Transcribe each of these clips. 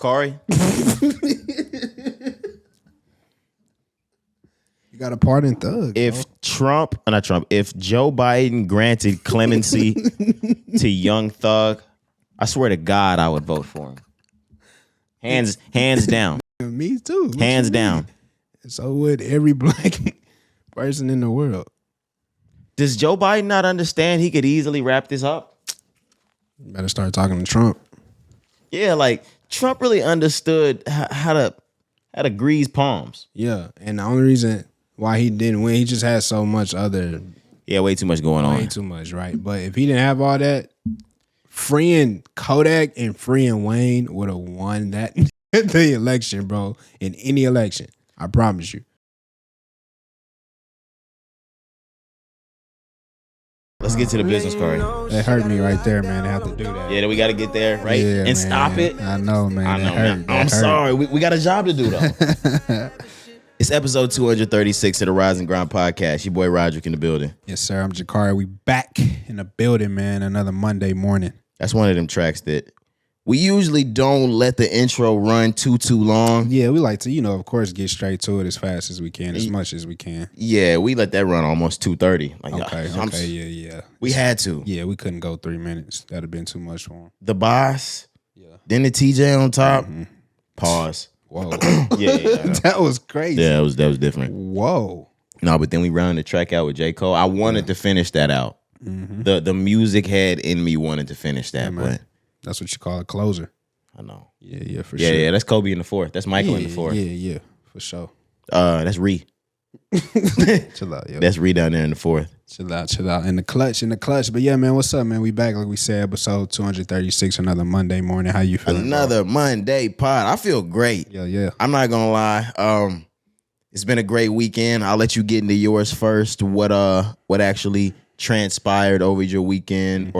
Cari. You got a pardon Thug. If if Joe Biden granted clemency to Young Thug, I swear to God, I would vote for him. Hands down. Me too. What Hands down. So would every black person in the world. Does Joe Biden not understand he could easily wrap this up? You better start talking to Trump. Yeah, like Trump really understood how to grease palms. Yeah, and the only reason why he didn't win, he just had so much other. Yeah, way too much going on. Way too much, right? But if he didn't have all that, freeing Kodak and freeing Wayne would have won that the election, bro. In any election, I promise you. Let's get to the business card. That hurt me right there, man. I have to do that. Yeah, we got to get there, right? Yeah, and man. stop it. I know, man. I know. I'm sorry. We got a job to do, though. It's episode 236 of the Rise and Grind podcast. Your boy Roderick in the building. Yes, sir. I'm Jakari. We back in the building, man. Another Monday morning. That's one of them tracks that we usually don't let the intro run too long. Yeah, we like to, of course, get straight to it as fast as we can, as much as we can. Yeah, we let that run almost 2:30. Like, okay, yeah. We had to. Yeah, we couldn't go 3 minutes. That'd have been too much for him. The boss. Yeah. Then the Tjay on top. Mm-hmm. Pause. Whoa. yeah. That was crazy. Yeah, that was different. Whoa. No, but then we rounded the track out with J. Cole. I wanted to finish that out. Mm-hmm. The music head in me wanted to finish that, but that's what you call a closer. I know. Yeah, for sure. Yeah, that's Kobe in the fourth. That's Michael in the fourth. Yeah, for sure. That's Ree. Chill out, yo. That's Ree down there in the fourth. Chill out. In the clutch. But yeah, man, what's up, man? We back, like we said, episode 236, another Monday morning. How you feeling? Another Monday pod. I feel great. Yeah. I'm not gonna lie. It's been a great weekend. I'll let you get into yours first. What actually transpired over your weekend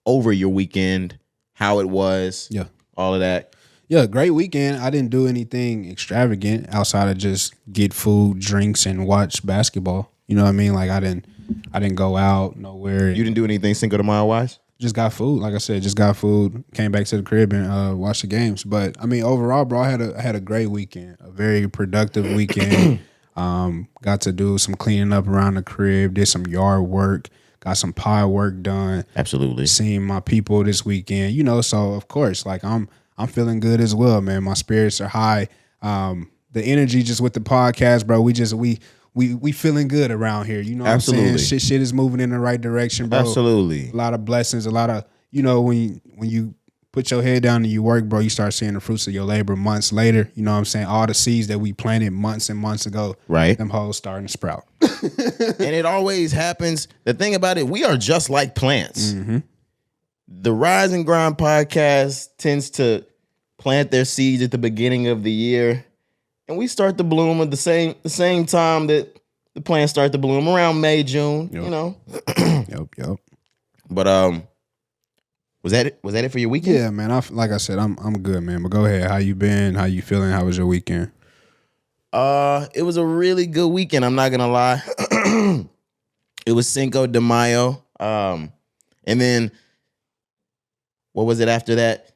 over your weekend, how it was. Yeah. All of that. Yeah, great weekend. I didn't do anything extravagant outside of just get food, drinks, and watch basketball. You know what I mean? Like I didn't go out nowhere. You didn't do anything Cinco de Mayo wise? Just got food. Like I said, just got food. Came back to the crib and watched the games. But I mean, overall, bro, I had a great weekend. A very productive weekend. Got to do some cleaning up around the crib. Did some yard work. Got some pie work done. Absolutely. Seeing my people this weekend. So of course, like I'm feeling good as well, man. My spirits are high. The energy just with the podcast, bro. We feeling good around here. You know what Absolutely. I'm saying? Shit is moving in the right direction, bro. Absolutely. A lot of blessings, a lot of, when you put your head down and you work, bro, you start seeing the fruits of your labor months later. You know what I'm saying? All the seeds that we planted months and months ago, right? Them hoes starting to sprout. And it always happens. The thing about it, we are just like plants. Mm-hmm. The Rise and Grind podcast tends to plant their seeds at the beginning of the year, and we start to bloom at the same time that the plants start to bloom, around May, June. Yep. Yep. But was that it? Was that it for your weekend? Yeah, man. Like I said, I'm good, man. But go ahead. How you been? How you feeling? How was your weekend? It was a really good weekend. I'm not gonna lie. It was Cinco de Mayo. And then what was it after that?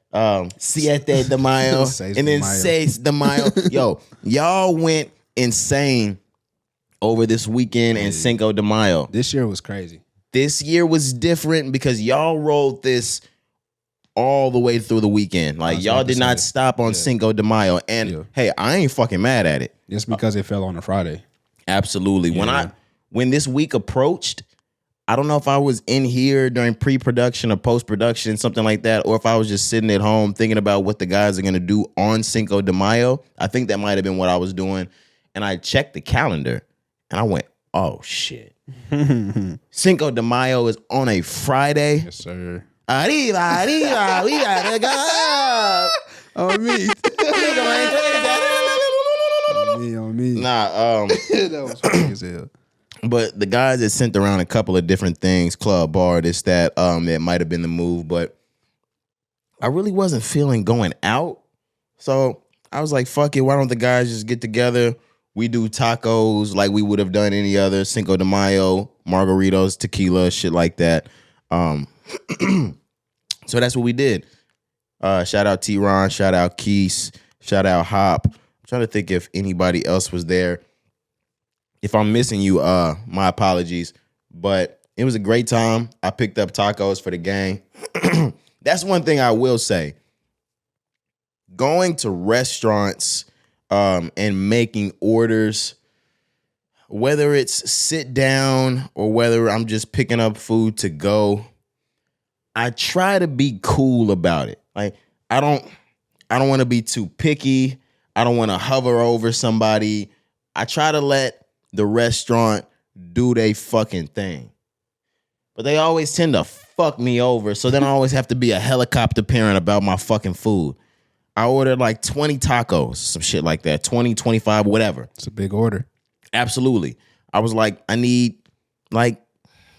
Siete de Mayo. And then Seis de Mayo. Yo, y'all went insane over this weekend and Cinco de Mayo. This year was crazy. This year was different because y'all rolled this all the way through the weekend. Like, y'all did not stop on Cinco de Mayo. And hey, I ain't fucking mad at it. Just because it fell on a Friday. Absolutely. Yeah. When this week approached, I don't know if I was in here during pre-production or post-production, something like that, or if I was just sitting at home thinking about what the guys are going to do on Cinco de Mayo. I think that might have been what I was doing. And I checked the calendar and I went, oh, shit. Cinco de Mayo is on a Friday. Yes, sir. Arriba, we gotta go. On me. On me. Nah, that was funny as hell. But the guys that sent around a couple of different things, club, bar, this, that might have been the move, but I really wasn't feeling going out. So I was like, fuck it, why don't the guys just get together? We do tacos like we would have done any other Cinco de Mayo, margaritas, tequila, shit like that. So that's what we did. Shout out T-Ron. Shout out Keese. Shout out Hop. I'm trying to think if anybody else was there. If I'm missing you, my apologies. But it was a great time. I picked up tacos for the gang. That's one thing I will say. Going to restaurants and making orders, whether it's sit down or whether I'm just picking up food to go, I try to be cool about it. Like I don't want to be too picky. I don't want to hover over somebody. I try to let the restaurant do they fucking thing. But they always tend to fuck me over. So then I always have to be a helicopter parent about my fucking food. I ordered like 20 tacos, some shit like that. 20, 25, whatever. It's a big order. Absolutely. I was like, I need like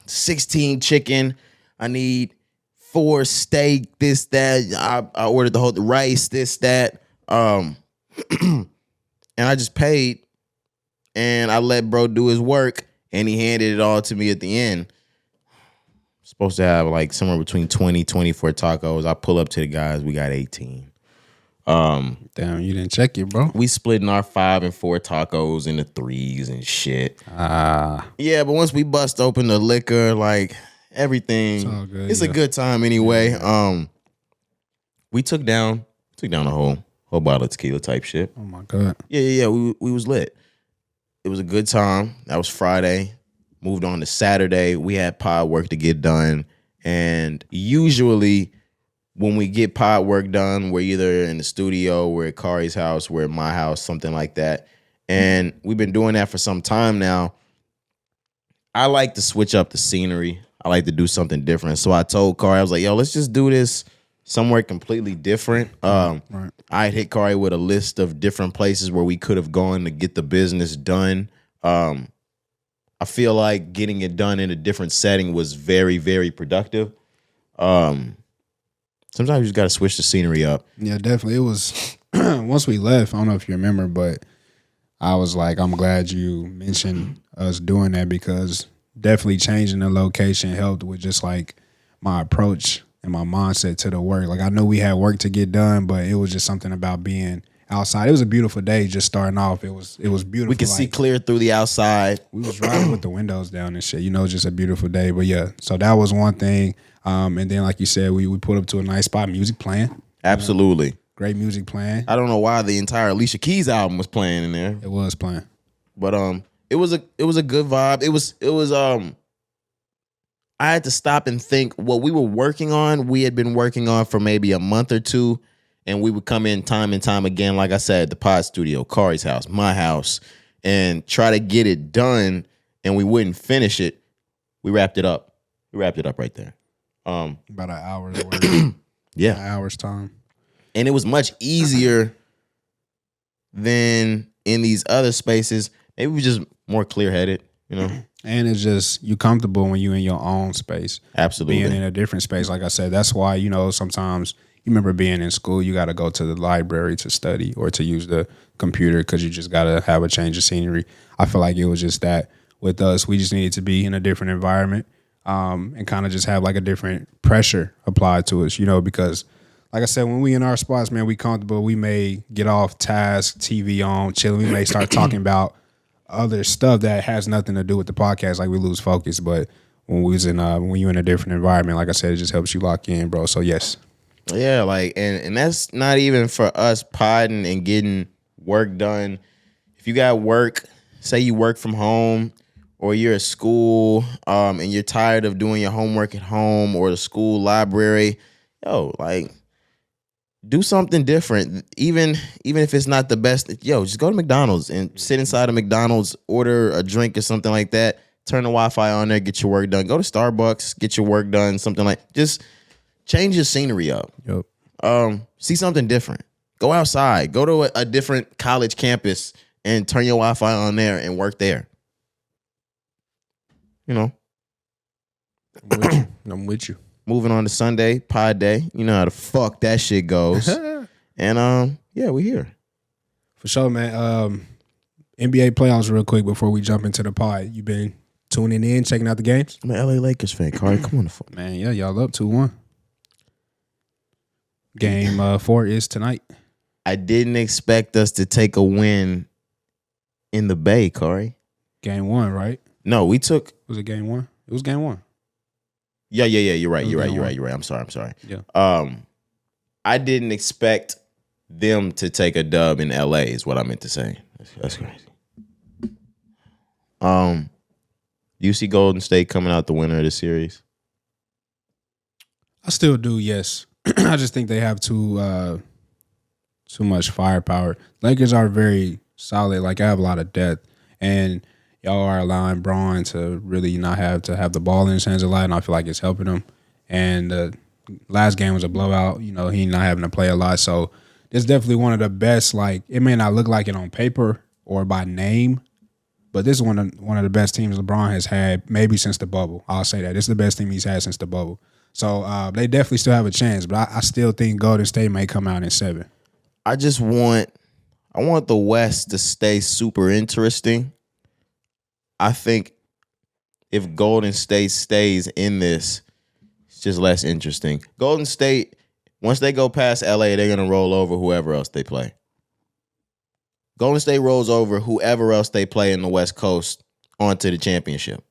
16 chicken. I need 4 steak, this, that. I ordered the whole rice, this, that. And I just paid. And I let bro do his work. And he handed it all to me at the end. Supposed to have like somewhere between 20, 24 tacos. I pull up to the guys. We got 18. Damn, you didn't check it, bro. We splitting our 5 and 4 tacos into 3s and shit. Yeah, but once we bust open the liquor, like everything, it's a good time anyway. We took down a whole bottle of tequila type shit. Oh my God. Yeah. We was lit. It was a good time. That was Friday. Moved on to Saturday. We had pod work to get done. And usually when we get pod work done, we're either in the studio, we're at Cari's house, we're at my house, something like that. And we've been doing that for some time now. I like to switch up the scenery. I like to do something different. So I told Cari, I was like, yo, let's just do this somewhere completely different. Right. I had hit Cari with a list of different places where we could have gone to get the business done. I feel like getting it done in a different setting was very, very productive. Sometimes you just got to switch the scenery up. Yeah, definitely. It was, once we left, I don't know if you remember, but I was like, I'm glad you mentioned us doing that because definitely changing the location helped with just like my approach and my mindset to the work. Like I knew we had work to get done, but it was just something about being outside. It was a beautiful day just starting off. It was beautiful. We could see clear through the outside. We was riding with the windows down and shit. You know, just a beautiful day. But yeah, so that was one thing. And then like you said, we put up to a nice spot, music playing. Absolutely. Great music playing. I don't know why the entire Alicia Keys album was playing in there. It was playing. But it was a good vibe. It was I had to stop and think what we were working on, we had been working on for maybe a month or two. And we would come in time and time again, like I said, the pod studio, Cari's house, my house, and try to get it done, and we wouldn't finish it. We wrapped it up. We wrapped it up right there. About an hour's work. Yeah. An hour's time. And it was much easier than in these other spaces. Maybe we just more clear-headed, you know? And it's just, you comfortable when you in your own space. Absolutely. Being in a different space, like I said, that's why, you know, sometimes you remember being in school, you got to go to the library to study or to use the computer because you just got to have a change of scenery. I feel like it was just that with us. We just needed to be in a different environment and kind of just have like a different pressure applied to us, you know, because like I said, when we in our spots, man, we comfortable. We may get off task, TV on, chilling. We may start talking about other stuff that has nothing to do with the podcast, like we lose focus. But when we was in, when you're in a different environment, like I said, it just helps you lock in, bro. So yes. Yeah, like, and that's not even for us podding and getting work done. If you got work, say you work from home or you're at school and you're tired of doing your homework at home or the school library, yo, like, do something different. Even if it's not the best, yo, just go to McDonald's and sit inside of McDonald's, order a drink or something like that, turn the Wi-Fi on there, get your work done. Go to Starbucks, get your work done, something like, just change your scenery up. Yep. See something different. Go outside. Go to a different college campus and turn your Wi-Fi on there and work there. You know. I'm with you. Moving on to Sunday, pod day. You know how the fuck that shit goes. And yeah, we here. For sure, man. NBA playoffs real quick before we jump into the pod. You been tuning in, checking out the games? I'm an LA Lakers fan, Cari. Come on the phone. Man, yeah, y'all up 2-1. Game 4 is tonight. I didn't expect us to take a win in the Bay, Corey. Game 1, right? No, we took. Was it game 1? It was game 1. Yeah. You're right. You're right. I'm sorry. Yeah. I didn't expect them to take a dub in LA is what I meant to say. That's crazy. You see Golden State coming out the winner of the series? I still do, yes. I just think they have too much firepower. Lakers are very solid. Like, I have a lot of depth. And y'all are allowing Braun to really not have to have the ball in his hands a lot, and I feel like it's helping him. And the last game was a blowout. You know, he not having to play a lot. So it's definitely one of the best. Like, it may not look like it on paper or by name, but this is one of the best teams LeBron has had maybe since the bubble. I'll say that. This is the best team he's had since the bubble. So they definitely still have a chance, but I still think Golden State may come out in 7. I want the West to stay super interesting. I think if Golden State stays in this, it's just less interesting. Golden State, once they go past LA, they're going to roll over whoever else they play. Golden State rolls over whoever else they play in the West Coast onto the championship.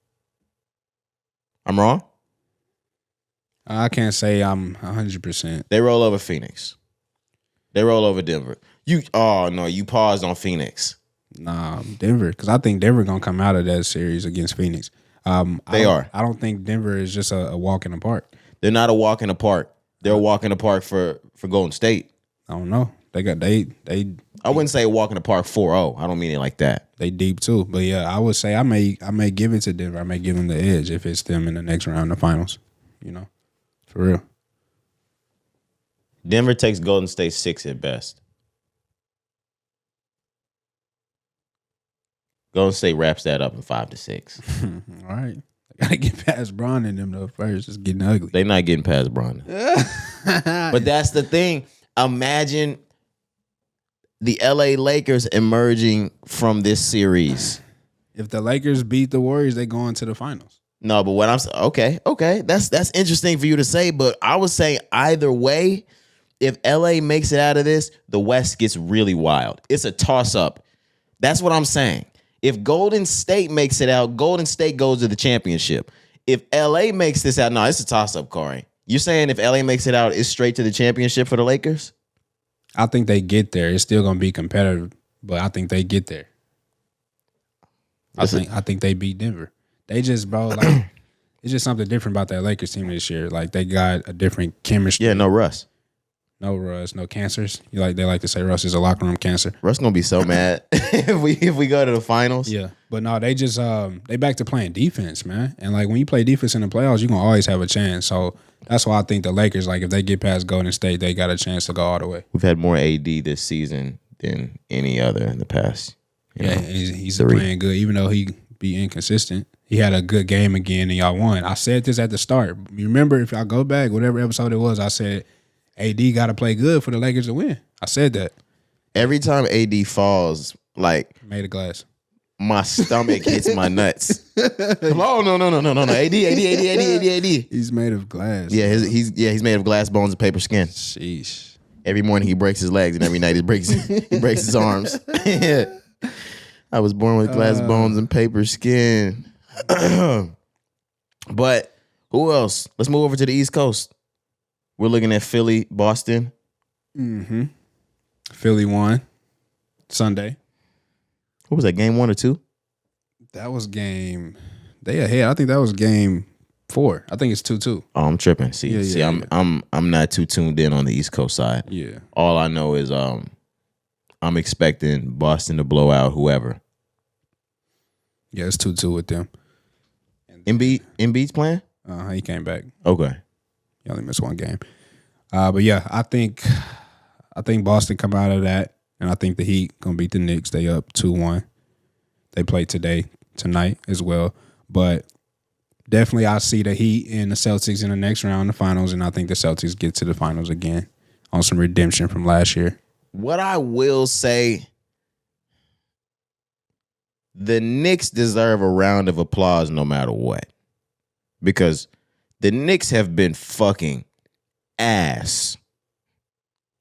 I'm wrong? I can't say I'm 100%. They roll over Phoenix. They roll over Denver. You paused on Phoenix. Nah, Denver, because I think Denver gonna come out of that series against Phoenix. They are. I don't think Denver is just a walk in the park. They're not a walk in the park. They're a walk in the park for Golden State. I don't know. They. I wouldn't say walk in the park 4-0. I don't mean it like that. They deep too, but yeah, I would say I may give it to Denver. I may give them the edge if it's them in the next round of the finals. You know, for real. Denver takes Golden State 6 at best. Golden State wraps that up in 5-6. All right. They gotta get past Braun and them though first. It's getting ugly. They're not getting past Braun. But that's the thing. Imagine the LA Lakers emerging from this series. If the Lakers beat the Warriors, they go into the finals. No, but what I'm saying, okay. That's interesting for you to say, but I was saying either way, if LA makes it out of this, the West gets really wild. It's a toss-up. That's what I'm saying. If Golden State makes it out, Golden State goes to the championship. If LA makes this out, no, it's a toss-up, Corey. You're saying if LA makes it out, it's straight to the championship for the Lakers? I think they get there. It's still gonna be competitive, but I think they get there. I think they beat Denver. They just, bro, like it's just something different about that Lakers team this year. Like they got a different chemistry. Yeah, no Russ. No Russ, no cancers. They like to say Russ is a locker room cancer. Russ gonna be so mad if we go to the finals. Yeah, but no, they just they back to playing defense, man. And like when you play defense in the playoffs, you gonna always have a chance. So that's why I think the Lakers, like if they get past Golden State, they got a chance to go all the way. We've had more AD this season than any other in the past. He's playing good, even though he be inconsistent. He had a good game again, and y'all won. I said this at the start. You remember, if I go back, whatever episode it was, I said AD got to play good for the Lakers to win. I said that. Every time AD falls, like made of glass, my stomach hits my nuts. Oh no! AD. He's made of glass. Yeah, he's made of glass, bones, and paper skin. Sheesh. Every morning he breaks his legs, and every night he breaks his arms. I was born with glass, bones, and paper skin. But who else? Let's move over to the East Coast. We're looking at Philly, Boston. Mm-hmm. Philly won Sunday. What was that, game 1 or 2? That was game. They ahead. I think that was game 4. I think it's 2-2. Oh, I'm tripping. See, I'm not too tuned in on the East Coast side. Yeah. All I know is I'm expecting Boston to blow out whoever. Yeah, it's 2-2 with them. Embiid's playing? He came back. Okay. He only missed one game. But yeah, I think Boston come out of that, and I think the Heat gonna beat the Knicks. They up 2-1. They play tonight as well. But definitely I see the Heat and the Celtics in the next round, the finals, and I think the Celtics get to the finals again on some redemption from last year. What I will say, the Knicks deserve a round of applause no matter what. Because the Knicks have been fucking ass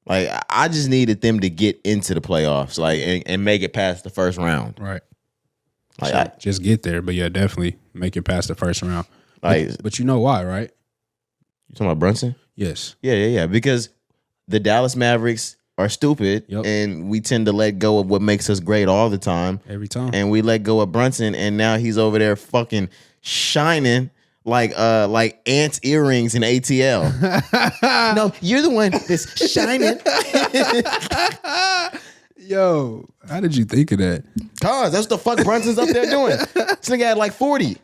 Like I just needed them to get into the playoffs, like and make it past the first round. Right. Like just get there, but yeah, definitely make it past the first round. Like, but you know why, right? You talking about Brunson? Yes. Yeah. Because the Dallas Mavericks are stupid, Yep. and we tend to let go of what makes us great all the time. Every time. And we let go of Brunson, and now he's over there fucking shining like ants' earrings in ATL. No, you're the one that's shining. Yo, how did you think of that? Cause that's the fuck Brunson's up there doing. This nigga had like 40.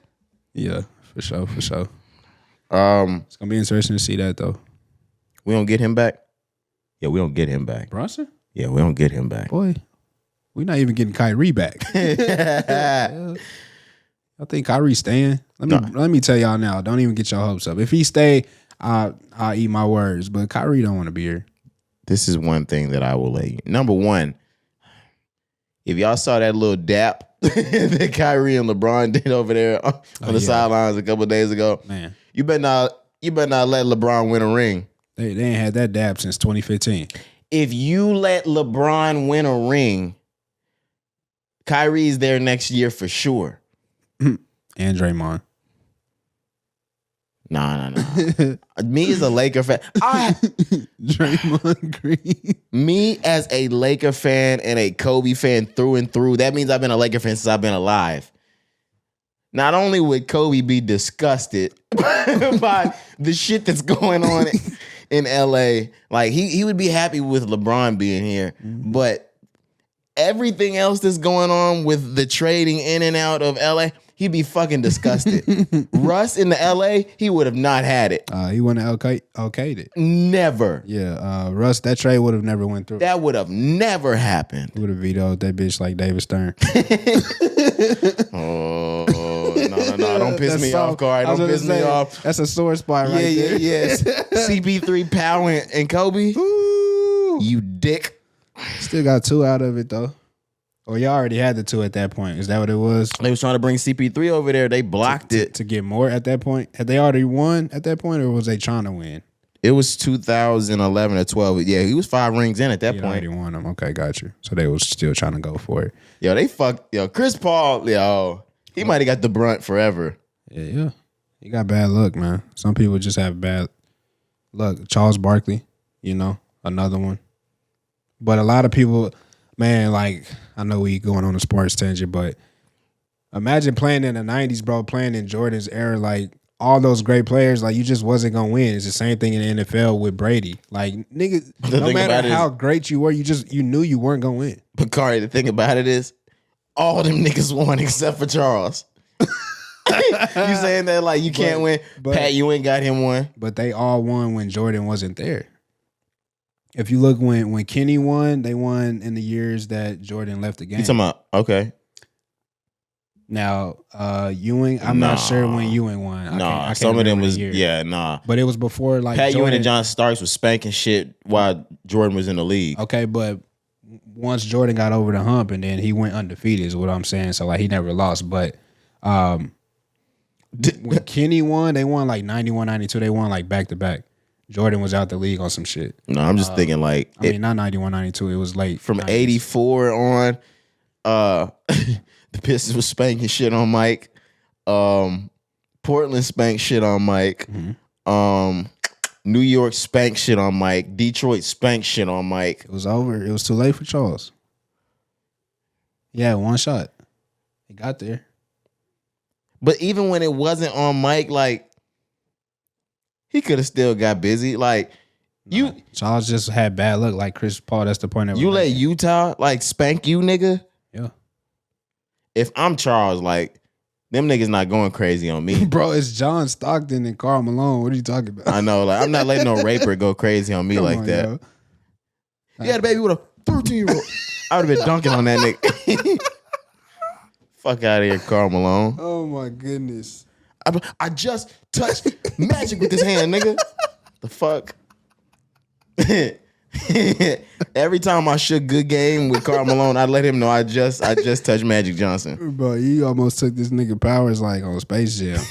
Yeah, for sure. It's Um, gonna be interesting to see that though. We don't get him back. Yeah, we don't get him back. Brunson? Yeah, we don't get him back. Boy, we're not even getting Kyrie back. I think Kyrie's staying. Let me tell y'all now. Don't even get your hopes up. If he stay, I'll eat my words. But Kyrie don't want to be here. This is one thing that I will let you. Number one, if y'all saw that little dap that Kyrie and LeBron did over there on the sidelines a couple of days ago, man, you better not let LeBron win a ring. They ain't had that dap since 2015. If you let LeBron win a ring, Kyrie's there next year for sure. And Draymond. Nah. Me as a Laker fan, Draymond Green. Me as a Laker fan and a Kobe fan through and through, that means I've been a Laker fan since I've been alive. Not only would Kobe be disgusted by the shit that's going on in LA, like he would be happy with LeBron being here, but everything else that's going on with the trading in and out of LA, he'd be fucking disgusted. Russ in the LA, he would have not had it. He wouldn't have okayed it. Never. Yeah, Russ, that trade would have never went through. That would have never happened. Would have vetoed that bitch like David Stern. Oh, no. Don't piss me off, Corey. Don't piss me off. That's a sore spot right there. Yeah. CP3, Powell, and Kobe. Ooh. You dick. Still got 2 out of it, though. Or y'all already had the 2 at that point. Is that what it was? They was trying to bring CP3 over there. They blocked it. To get more at that point? Had they already won at that point, or was they trying to win? It was 2011 or 12. Yeah, he was 5 rings in at that point. Already won them. Okay, got you. So they was still trying to go for it. Yo, they fucked. Yo, Chris Paul, he might have got the brunt forever. Yeah. He got bad luck, man. Some people just have bad luck. Charles Barkley, another one. But a lot of people, man, like, I know we going on a sports tangent, but imagine playing in the 90s, bro, playing in Jordan's era, like, all those great players, like, you just wasn't going to win. It's the same thing in the NFL with Brady. Like, nigga, no matter how great you were, you knew you weren't going to win. But, Kari, the thing about it is, all them niggas won except for Charles. You saying that, like, you can't win? Pat Ewing got him one. But they all won when Jordan wasn't there. If you look when Kenny won, they won in the years that Jordan left the game. You talking about, okay. Now, Ewing, I'm not sure when Ewing won. I can't some of them was, But it was before, like, Pat Jordan, Ewing and John Starks was spanking shit while Jordan was in the league. Okay, but once Jordan got over the hump and then he went undefeated is what I'm saying. So, like, he never lost. But when Kenny won, they won, like, 91, 92. They won, like, back-to-back. Jordan was out the league on some shit. No, I'm just thinking like... not 91, 92. It was late. From 90s. 84 on, the Pistons was spanking shit on Mike. Portland spanked shit on Mike. Mm-hmm. New York spanked shit on Mike. Detroit spanked shit on Mike. It was over. It was too late for Charles. Yeah, one shot. He got there. But even when it wasn't on Mike, like... He could have still got busy. Like, Charles just had bad luck like Chris Paul. That's the point of it. You let Utah, like, spank you, nigga? Yeah. If I'm Charles, like, them niggas not going crazy on me. Bro, it's John Stockton and Karl Malone. What are you talking about? I know. Like, I'm not letting no raper go crazy on me like that. Yo. You had a baby with a 13-year-old. I would have been dunking on that nigga. Fuck out of here, Karl Malone. Oh, my goodness. I just touched magic with his hand, nigga. The fuck? Every time I shook good game with Karl Malone, I let him know I just touched Magic Johnson. Bro, you almost took this nigga powers like on Space Jam.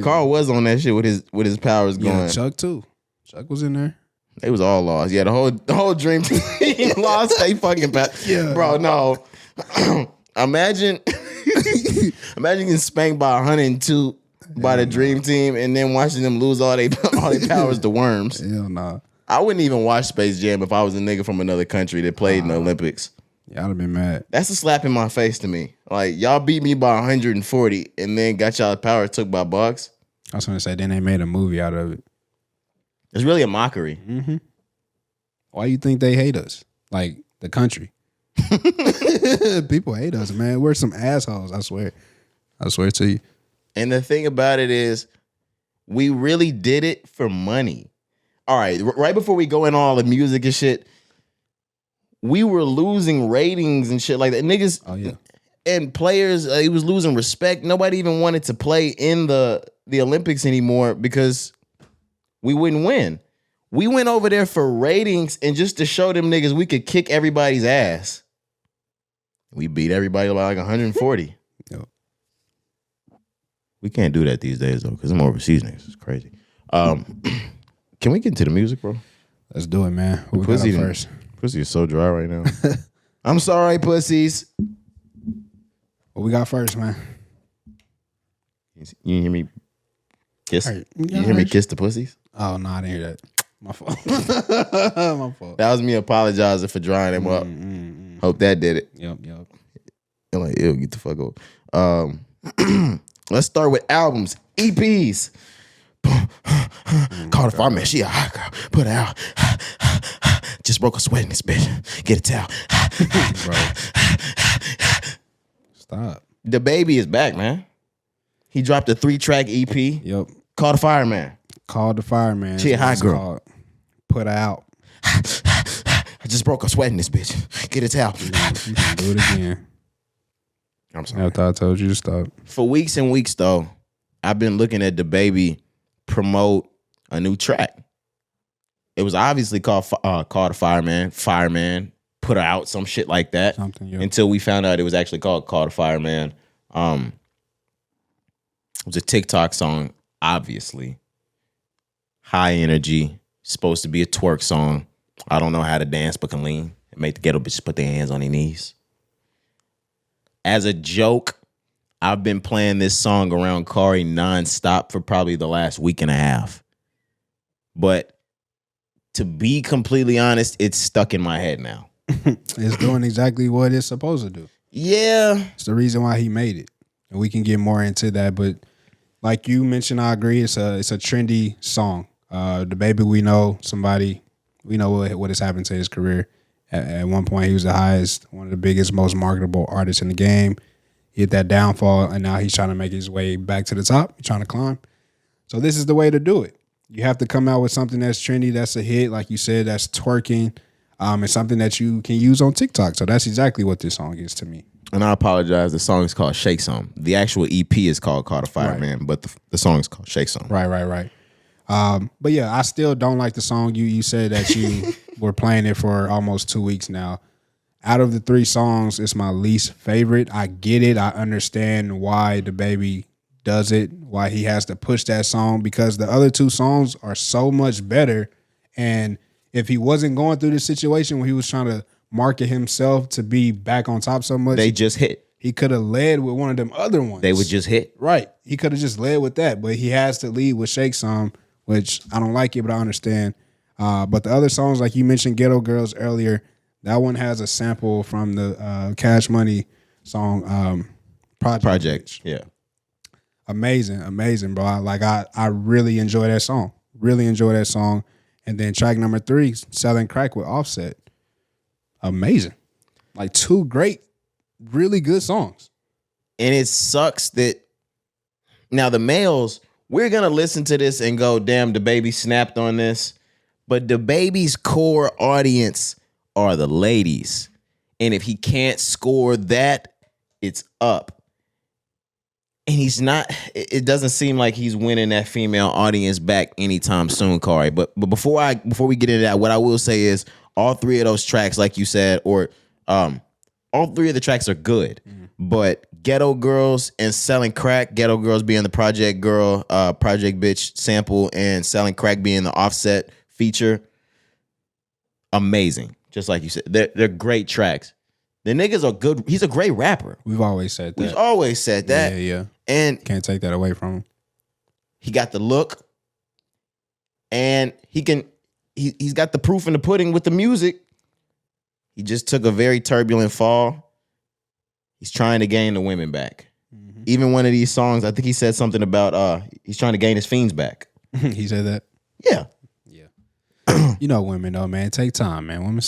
Carl was on that shit with his powers going. Chuck too. Chuck was in there. They was all lost. Yeah, the whole dream team lost. They fucking Yeah. Bro, no. Imagine getting spanked by 102 by the dream team and then watching them lose all their powers to worms. Hell nah. I wouldn't even watch Space Jam if I was a nigga from another country that played in the Olympics. Yeah, I'd have been mad. That's a slap in my face to me. Like, y'all beat me by 140 and then got y'all power took by bucks. I was gonna say, then they made a movie out of it. It's really a mockery. Mm-hmm. Why you think they hate us? Like the country. People hate us, man. We're some assholes, I swear. I swear to you. And the thing about it is, we really did it for money. All right, right before we go in all the music and shit, we were losing ratings and shit like that. Niggas and players, he was losing respect. Nobody even wanted to play in the Olympics anymore because we wouldn't win. We went over there for ratings and just to show them niggas we could kick everybody's ass. We beat everybody by like 140. Yep. We can't do that these days though, because I'm overseas niggas. It's crazy. Can we get into the music, bro? Let's do it, man. Who we got up first? Pussy is so dry right now. I'm sorry, pussies. What we got first, man? You hear me kiss? Right. You hear me kiss the pussies? Oh, no, I didn't hear that. My fault. My fault. That was me apologizing for drying him up. Hope that did it. Yep. I'm like, ew, get the fuck over. Let's start with albums, EPs. Call the fireman, she a hot girl. Put her out. Just broke a sweat in this bitch. Get a towel. Stop. DaBaby is back, man. He dropped a 3-track EP. Yep. Call the fireman. Call the fireman. She a hot girl. Put her out. I just broke a sweat in this bitch. Get a towel. You can do it again. I'm sorry. After I told you to stop. For weeks and weeks, though, I've been looking at DaBaby promote a new track. It was obviously called the Fireman, put her out, some shit like that. Until we found out it was actually called Call the Fireman. It was a TikTok song, obviously. High energy, supposed to be a twerk song. I don't know how to dance but can lean and make the ghetto bitches put their hands on their knees. As a joke, I've been playing this song around Cari nonstop for probably the last week and a half. But to be completely honest, it's stuck in my head now. It's doing exactly what it's supposed to do. Yeah. It's the reason why he made it. And we can get more into that. But like you mentioned, I agree. It's a trendy song. DaBaby, we know what has happened to his career. At one point, he was the highest, one of the biggest, most marketable artists in the game. He hit that downfall, and now he's trying to make his way back to the top. He's trying to climb. So this is the way to do it. You have to come out with something that's trendy, that's a hit, like you said, that's twerking, and something that you can use on TikTok. So that's exactly what this song is to me. And I apologize. The song is called Shake Sum. The actual EP is called Call the Fireman, but the song is called Shake Sum. Right. But yeah, I still don't like the song. You said that you were playing it for almost 2 weeks now. Out of the 3 songs, it's my least favorite. I get it. I understand why DaBaby does it, why he has to push that song, because the other 2 songs are so much better. And if he wasn't going through this situation where he was trying to market himself to be back on top so much, they just hit. He could have led with one of them other ones. They would just hit. Right. He could have just led with that, but he has to lead with Shake Some, which I don't like it, but I understand. But the other songs, like you mentioned, Ghetto Girls earlier, that one has a sample from the Cash Money song Project. Yeah. Amazing, bro. I really enjoy that song. And then track number 3, Selling Crack with Offset. Amazing. Like 2 great, really good songs. And it sucks that now the males, we're going to listen to this and go, damn, DaBaby snapped on this. But DaBaby's core audience are the ladies. And if he can't score that, it's up. And he's not, it doesn't seem like he's winning that female audience back anytime soon, Cari. But before we get into that, what I will say is all 3 of those tracks, like you said, or all 3 of the tracks are good. But Ghetto Girls and Selling Crack, Ghetto Girls being the Project Girl, Project Bitch sample, and Selling Crack being the Offset feature, amazing. Just like you said, they're great tracks. The niggas are good. He's a great rapper. We've always said that. We've always said that. Yeah. And can't take that away from him. He got the look, and he's got the proof in the pudding with the music. He just took a very turbulent fall. He's trying to gain the women back. Mm-hmm. Even one of these songs, I think he said something about he's trying to gain his fiends back. He said that? Yeah. You know women though, man. Take time, man. Women,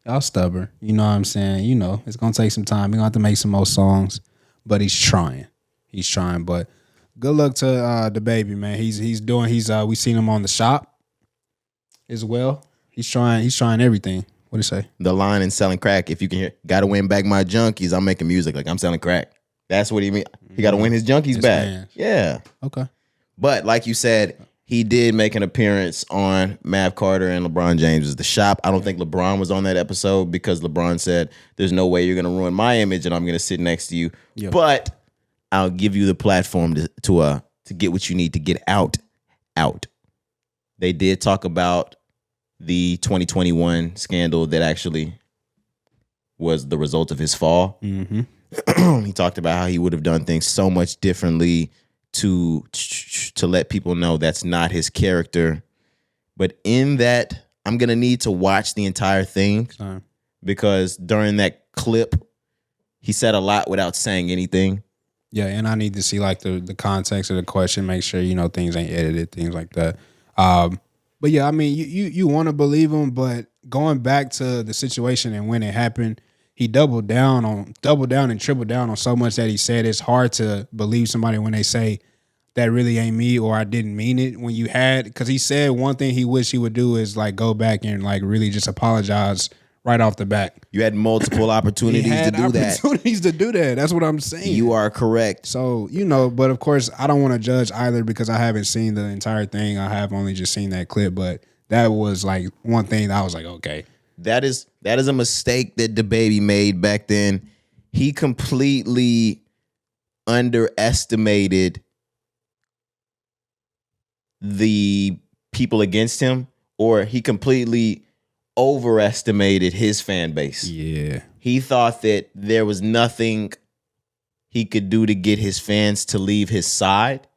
y'all stubborn. You know what I'm saying? You know, it's going to take some time. He's going to have to make some more songs, but he's trying. He's trying, but good luck to DaBaby, man. We seen him on The Shop as well. He's trying everything. What do you say? The line in Selling Crack, if you can hear, gotta win back my junkies, I'm making music like I'm selling crack. That's what he mean. He gotta win his junkies back. Fans. Yeah. Okay. But like you said, he did make an appearance on Mav Carter and LeBron James' The Shop. I don't think LeBron was on that episode because LeBron said, there's no way you're gonna ruin my image and I'm gonna sit next to you. Yep. But I'll give you the platform to get what you need to get out. They did talk about the 2021 scandal that actually was the result of his fall. Mm-hmm. He talked about how he would have done things so much differently to let people know that's not his character. But in that, I'm going to need to watch the entire thing because during that clip, he said a lot without saying anything. Yeah, and I need to see like the context of the question, make sure, you know, things ain't edited, things like that. But yeah, I mean, you want to believe him, but going back to the situation and when it happened, he doubled down and tripled down on so much that he said it's hard to believe somebody when they say that really ain't me or I didn't mean it. When you had, because he said one thing he wished he would do is like go back and like really just apologize right off the bat. You had multiple opportunities to do that. Opportunities to do that. That's what I'm saying. You are correct. So, you know, but of course, I don't want to judge either because I haven't seen the entire thing. I have only just seen that clip, but that was like one thing that I was like, okay. That is a mistake that DaBaby made back then. He completely underestimated the people against him, or he completely overestimated his fan base. Yeah. He thought that there was nothing he could do to get his fans to leave his side.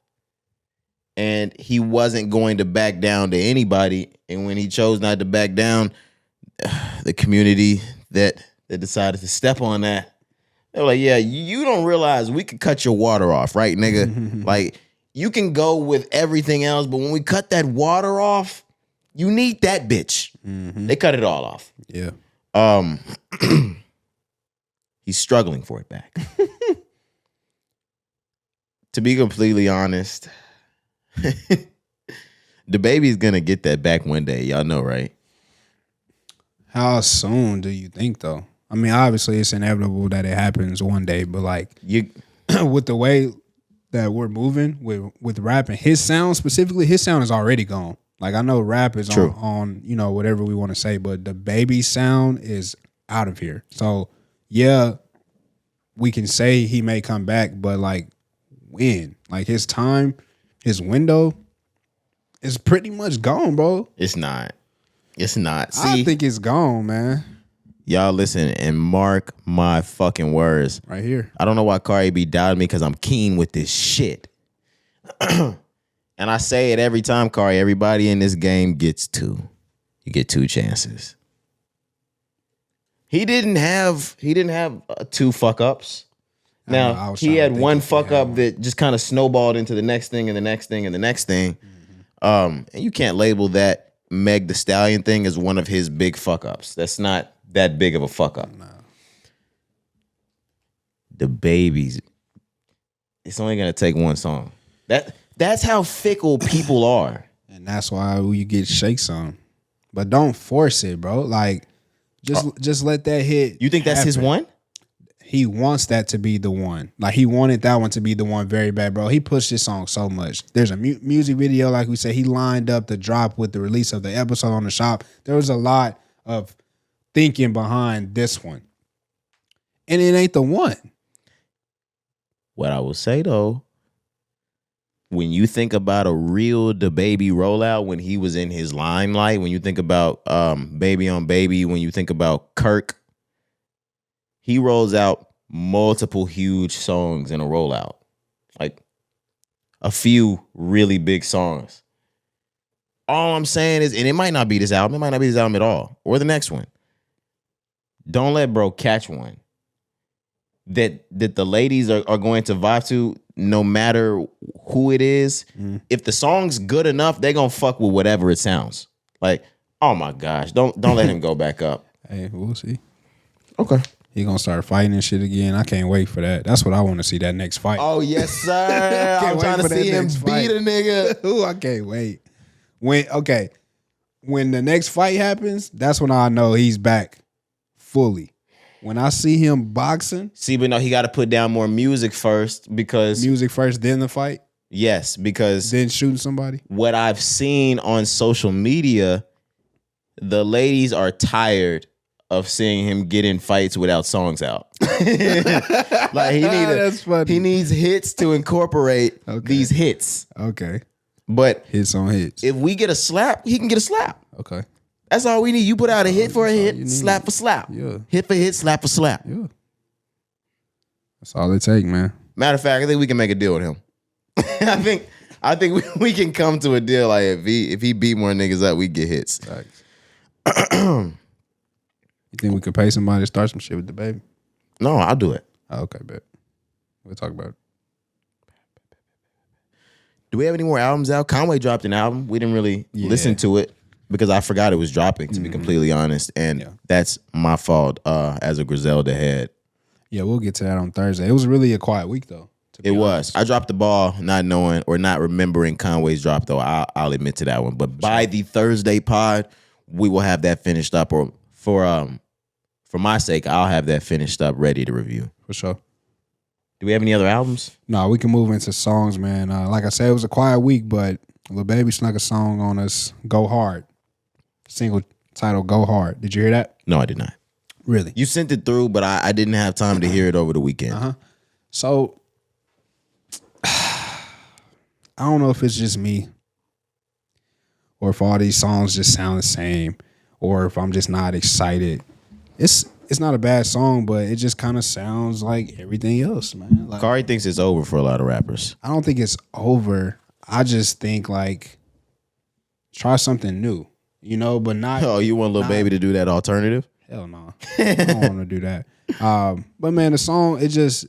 And he wasn't going to back down to anybody. And when he chose not to back down, the community that decided to step on that, they're like, yeah, you don't realize we could cut your water off, right, nigga? Like, you can go with everything else, but when we cut that water off, you need that bitch. Mm-hmm. They cut it all off. Yeah. He's struggling for it back. To be completely honest, DaBaby's gonna get that back one day. Y'all know, right? How soon do you think, though? I mean, obviously, it's inevitable that it happens one day, but like with the way that we're moving with rap and his sound specifically, his sound is already gone. Like, I know rap is on, you know, whatever we want to say, but DaBaby sound is out of here. So, yeah, we can say he may come back, but, like, when? Like, his time, his window is pretty much gone, bro. It's not. See, I think it's gone, man. Y'all listen and mark my fucking words. Right here. I don't know why Cari be doubting me because I'm keen with this shit. And I say it every time, Cari. Everybody in this game gets two. You get two chances. He didn't have two fuck ups. Now he had one fuck up that just kind of snowballed into the next thing and the next thing and the next thing. Mm-hmm. And you can't label that Meg Thee Stallion thing as one of his big fuck ups. That's not that big of a fuck up. No. DaBaby's, it's only gonna take one song. That's how fickle people are. And that's why you get shakes on. But don't force it, bro. Like, just let that hit. You think that's his one? He wants that to be the one. Like, he wanted that one to be the one very bad, bro. He pushed this song so much. There's a music video, like we said, he lined up the drop with the release of the episode on The Shop. There was a lot of thinking behind this one. And it ain't the one. What I will say, though, when you think about a real DaBaby rollout, when he was in his limelight, when you think about Baby on Baby, when you think about Kirk, he rolls out multiple huge songs in a rollout. Like a few really big songs. All I'm saying is, and it might not be this album, it might not be this album at all, or the next one. Don't Let Bro Catch One. That the ladies are going to vibe to, no matter who it is. If the song's good enough, they're gonna fuck with whatever it sounds. Like, oh my gosh, don't let him go back up. Hey, we'll see. Okay. He gonna start fighting and shit again. I can't wait for that. That's what I want to see, that next fight. Oh yes, sir. I'm trying to see him beat a nigga. Ooh, I can't wait. When the next fight happens, that's when I know he's back fully. When I see him boxing, but no, he got to put down more music first, because music first, then the fight. Yes, because then shooting somebody. What I've seen on social media, the ladies are tired of seeing him get in fights without songs out. Like he needs hits to incorporate these hits. Okay. But hits on hits. If we get a slap, he can get a slap. Okay. That's all we need. You put out a hit for a hit, slap for slap. Yeah. Hit for hit, slap for slap. Yeah. That's all it takes, man. Matter of fact, I think we can make a deal with him. I think we can come to a deal. Like if he beat more niggas up, we get hits. You think we could pay somebody to start some shit with DaBaby? No, I'll do it. Oh, okay, bet. We'll talk about it. Do we have any more albums out? Conway dropped an album. We didn't really listen to it because I forgot it was dropping, to be completely honest. And that's my fault as a Griselda head. Yeah, we'll get to that on Thursday. It was really a quiet week, though. It was. I dropped the ball not knowing or not remembering Conway's drop, though. I'll admit to that one. But by the Thursday pod, we will have that finished up. Or for my sake, I'll have that finished up, ready to review. For sure. Do we have any other albums? No, we can move into songs, man. Like I said, it was a quiet week, but Lil Baby snuck a song on us, Go Hard. Single title, Go Hard. Did you hear that? No, I did not. Really? You sent it through, but I didn't have time to hear it over the weekend. So, I don't know if it's just me or if all these songs just sound the same or if I'm just not excited. It's not a bad song, but it just kind of sounds like everything else, man. Like, Cari thinks it's over for a lot of rappers. I don't think it's over. I just think, like, try something new, you know, but not. Oh, you want Lil Baby to do that alternative? Hell no. I don't want to do that. But, man, the song, it's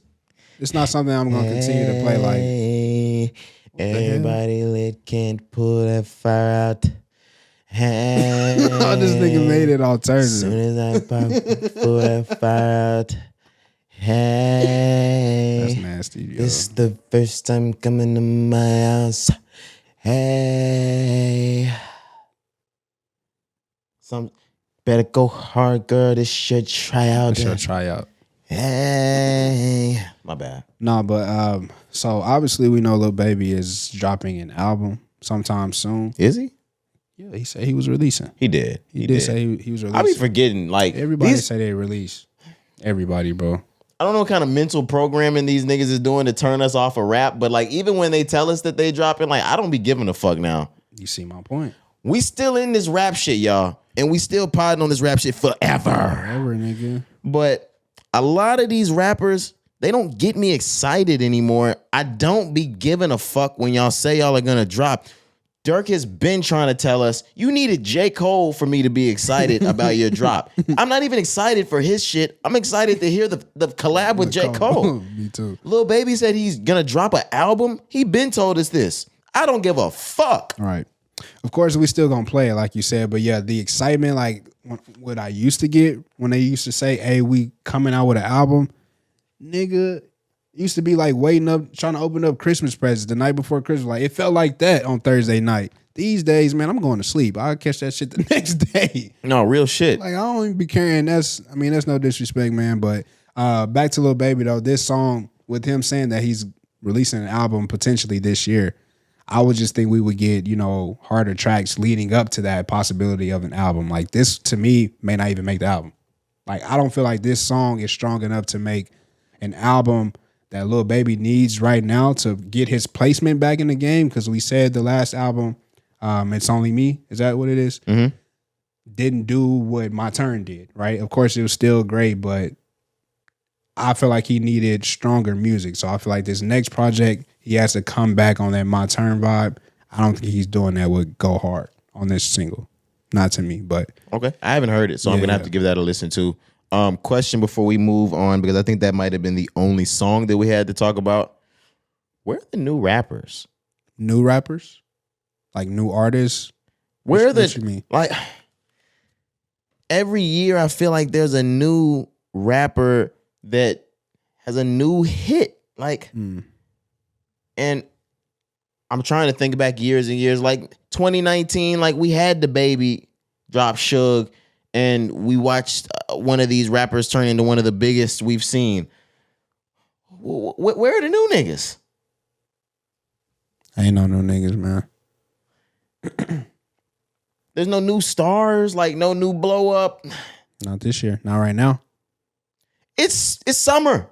not something I'm going to continue to play like. Everybody lit, can't pull that fire out. Hey, this nigga made it alternative. As soon as I pull that fire out. Hey, that's nasty. Yo. It's the first time coming to my house. Hey, better go hard, girl. This should try out. This should try out. Hey, my bad. No, but so obviously we know Lil Baby is dropping an album sometime soon. Is he? Yeah, he said he was releasing. He did. He did say he was releasing. I be forgetting. Like everybody say they release. Everybody, bro. I don't know what kind of mental programming these niggas is doing to turn us off of rap, but like even when they tell us that they dropping, like I don't be giving a fuck now. You see my point. We still in this rap shit, y'all, and we still podding on this rap shit forever. Forever, nigga. But a lot of these rappers, they don't get me excited anymore. I don't be giving a fuck when y'all say y'all are gonna drop. Durk has been trying to tell us, you needed J. Cole for me to be excited about your drop. I'm not even excited for his shit. I'm excited to hear the collab with J. Cole. Me too. Lil Baby said he's gonna drop an album. He been told us this. I don't give a fuck. All right. Of course, we still gonna play it like you said, but yeah, the excitement, like what I used to get when they used to say, hey, we coming out with an album, nigga, used to be like waiting up, trying to open up Christmas presents the night before Christmas. Like it felt like that on Thursday night. These days, man, I'm going to sleep. I'll catch that shit the next day. No, real shit. Like I don't even be carrying. That's no disrespect, man. But back to Lil Baby though, this song with him saying that he's releasing an album potentially this year, I would just think we would get, harder tracks leading up to that possibility of an album. Like this to me may not even make the album. Like I don't feel like this song is strong enough to make an album that Lil Baby needs right now to get his placement back in the game. Because we said the last album, It's Only Me. Is that what it is? Mm-hmm. Didn't do what My Turn did, right? Of course, it was still great, but I feel like he needed stronger music. So I feel like this next project, he has to come back on that My Turn vibe. I don't think he's doing that with Go Hard on this single. Not to me, but. Okay. I haven't heard it, so I'm going to have to give that a listen too. Question before we move on, because I think that might have been the only song that we had to talk about. Where are the new rappers? New rappers? Like new artists? Where are what you mean? Like, every year I feel like there's a new rapper that has a new hit. Like, and I'm trying to think back years and years. Like 2019, like we had DaBaby drop Suge, and we watched one of these rappers turn into one of the biggest we've seen. Where are the new niggas? Ain't no new niggas, man. There's no new stars, like no new blow up. Not this year. Not right now. It's summer.